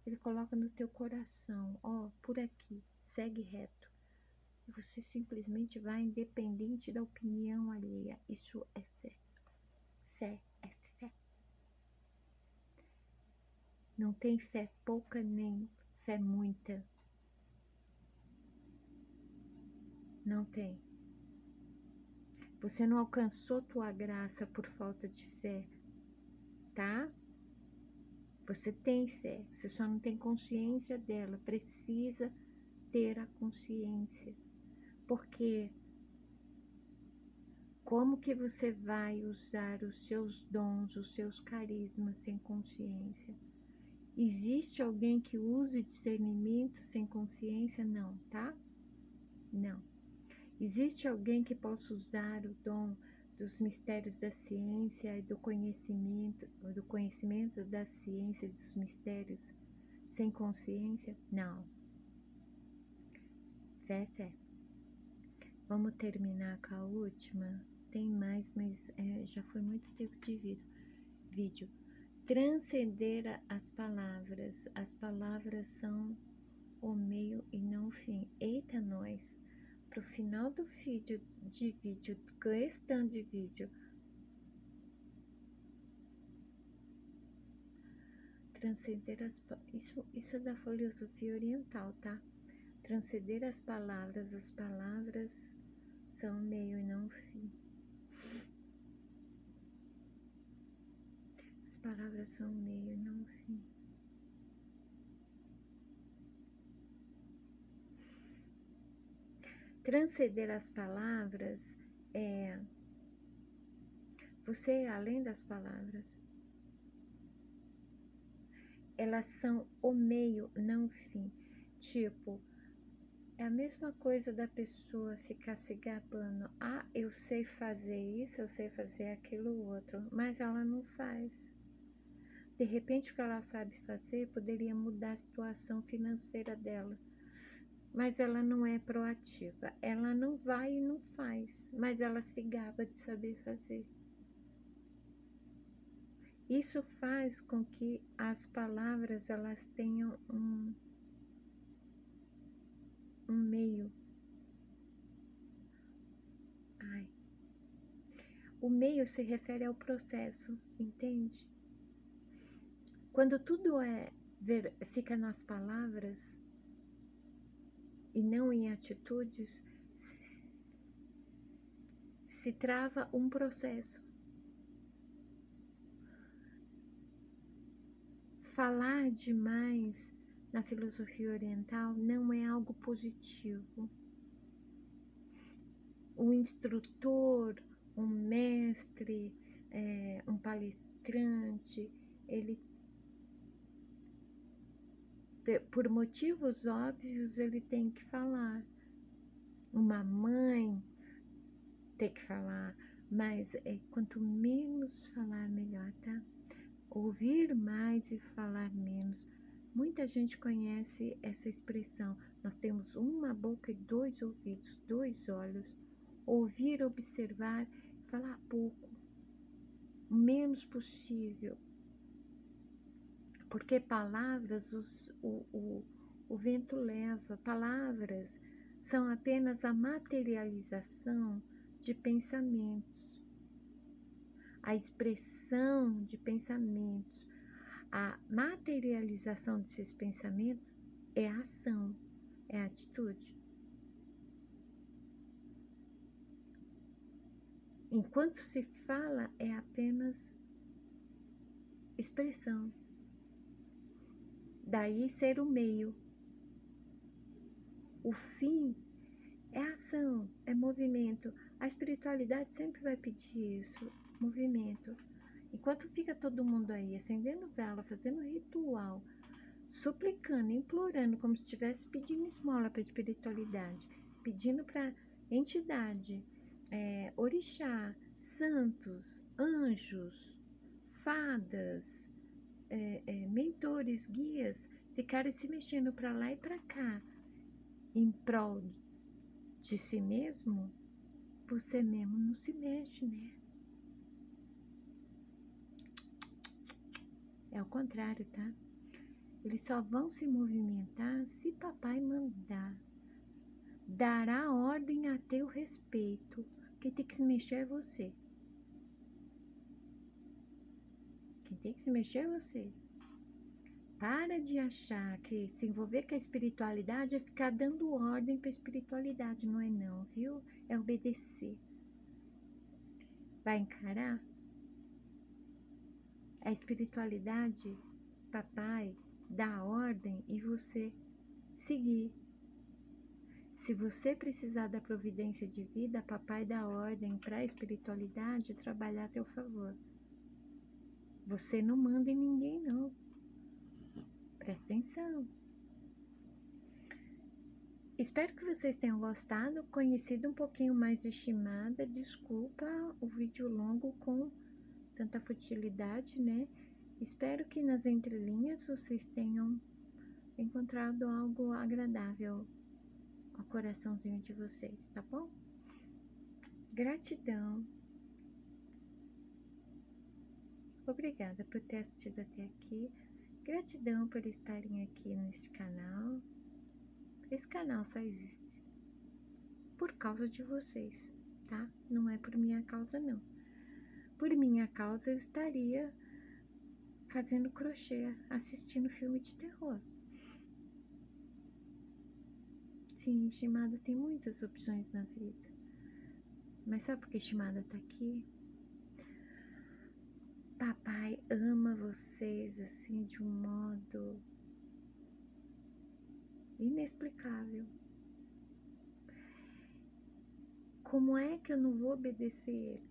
Ele coloca no teu coração, ó, por aqui, segue reto. E você simplesmente vai independente da opinião alheia. Isso é fé. Fé é fé. Não tem fé pouca nem fé muita. Não tem. Você não alcançou tua graça por falta de fé, tá? Você tem fé, você só não tem consciência dela. Precisa ter a consciência. Porque como que você vai usar os seus dons, os seus carismas sem consciência? Existe alguém que use discernimento sem consciência? Não, tá? Não. Existe alguém que possa usar o dom dos mistérios da ciência e do conhecimento da ciência e dos mistérios sem consciência? Não. Fé, fé. Vamos terminar com a última? Tem mais, mas já foi muito tempo de vídeo. Transcender as palavras. As palavras são o meio e não o fim. Eita, nós! Pro final do vídeo, questão de vídeo, transcender isso é da filosofia oriental, tá? Transcender as palavras são o meio e não o fim. As palavras são o meio e não o fim. Transcender as palavras é você além das palavras. Elas são o meio, não o fim. Tipo, é a mesma coisa da pessoa ficar se gabando. Ah, eu sei fazer isso, eu sei fazer aquilo outro, mas ela não faz. De repente, o que ela sabe fazer poderia mudar a situação financeira dela. Mas ela não é proativa. Ela não vai e não faz, mas ela se gaba de saber fazer. Isso faz com que as palavras elas tenham um meio. O meio se refere ao processo, entende? Quando tudo fica nas palavras e não em atitudes, se trava um processo. Falar demais na filosofia oriental não é algo positivo. Um instrutor, um mestre, um palestrante, ele, por motivos óbvios, ele tem que falar. Uma mãe tem que falar, Mas quanto menos falar, melhor, tá? Ouvir mais e falar menos. Muita gente conhece essa expressão. Nós temos uma boca e 2 ouvidos, 2 olhos. Ouvir, observar, falar pouco, o menos possível. Porque palavras o vento leva. Palavras são apenas a materialização de pensamentos, a expressão de pensamentos. A materialização desses pensamentos é a ação, é a atitude. Enquanto se fala, é apenas expressão. Daí ser o meio. O fim é ação, é movimento. A espiritualidade sempre vai pedir isso, movimento. Enquanto fica todo mundo aí acendendo vela, fazendo ritual, suplicando, implorando, como se estivesse pedindo esmola para a espiritualidade, pedindo para entidade, orixá, santos, anjos, fadas, mentores, guias, ficarem se mexendo para lá e para cá, em prol de si mesmo, você mesmo não se mexe, né? É o contrário, tá? Eles só vão se movimentar se papai mandar. Dará ordem a teu respeito. Quem tem que se mexer é você. Quem tem que se mexer é você. Para de achar que se envolver com a espiritualidade é ficar dando ordem para a espiritualidade. Não é não, viu? É obedecer. Vai encarar? A espiritualidade, papai, dá ordem e você seguir. Se você precisar da providência de vida, papai dá ordem para a espiritualidade trabalhar a teu favor. Você não manda em ninguém, não. Presta atenção. Espero que vocês tenham gostado, conhecido um pouquinho mais de Shimada. Desculpa o vídeo longo com tanta futilidade, né? Espero que nas entrelinhas vocês tenham encontrado algo agradável ao coraçãozinho de vocês, tá bom? Gratidão. Obrigada por ter assistido até aqui. Gratidão por estarem aqui neste canal. Esse canal só existe por causa de vocês, tá? Não é por minha causa, não. Por minha causa, eu estaria fazendo crochê, assistindo filme de terror. Sim, Shimada tem muitas opções na vida. Mas sabe por que Shimada tá aqui? Papai ama vocês assim de um modo inexplicável. Como é que eu não vou obedecer ele?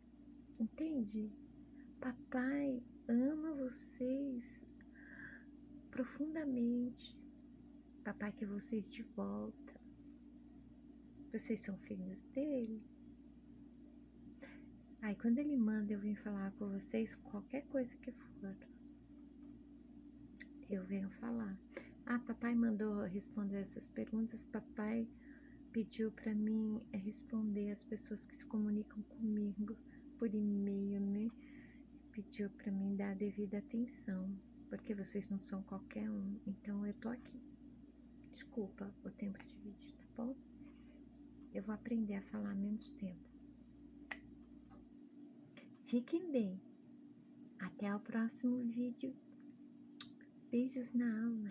Entende? Papai ama vocês profundamente. Papai quer vocês de volta. Vocês são filhos dele. Aí quando ele manda eu vim falar com vocês, qualquer coisa que for, eu venho falar. Ah, papai mandou responder essas perguntas, papai pediu para mim responder as pessoas que se comunicam comigo por e-mail, né? Pediu para mim dar a devida atenção, porque vocês não são qualquer um, então eu tô aqui. Desculpa o tempo de vídeo, tá bom? Eu vou aprender a falar menos tempo. Fiquem bem. Até o próximo vídeo. Beijos na alma.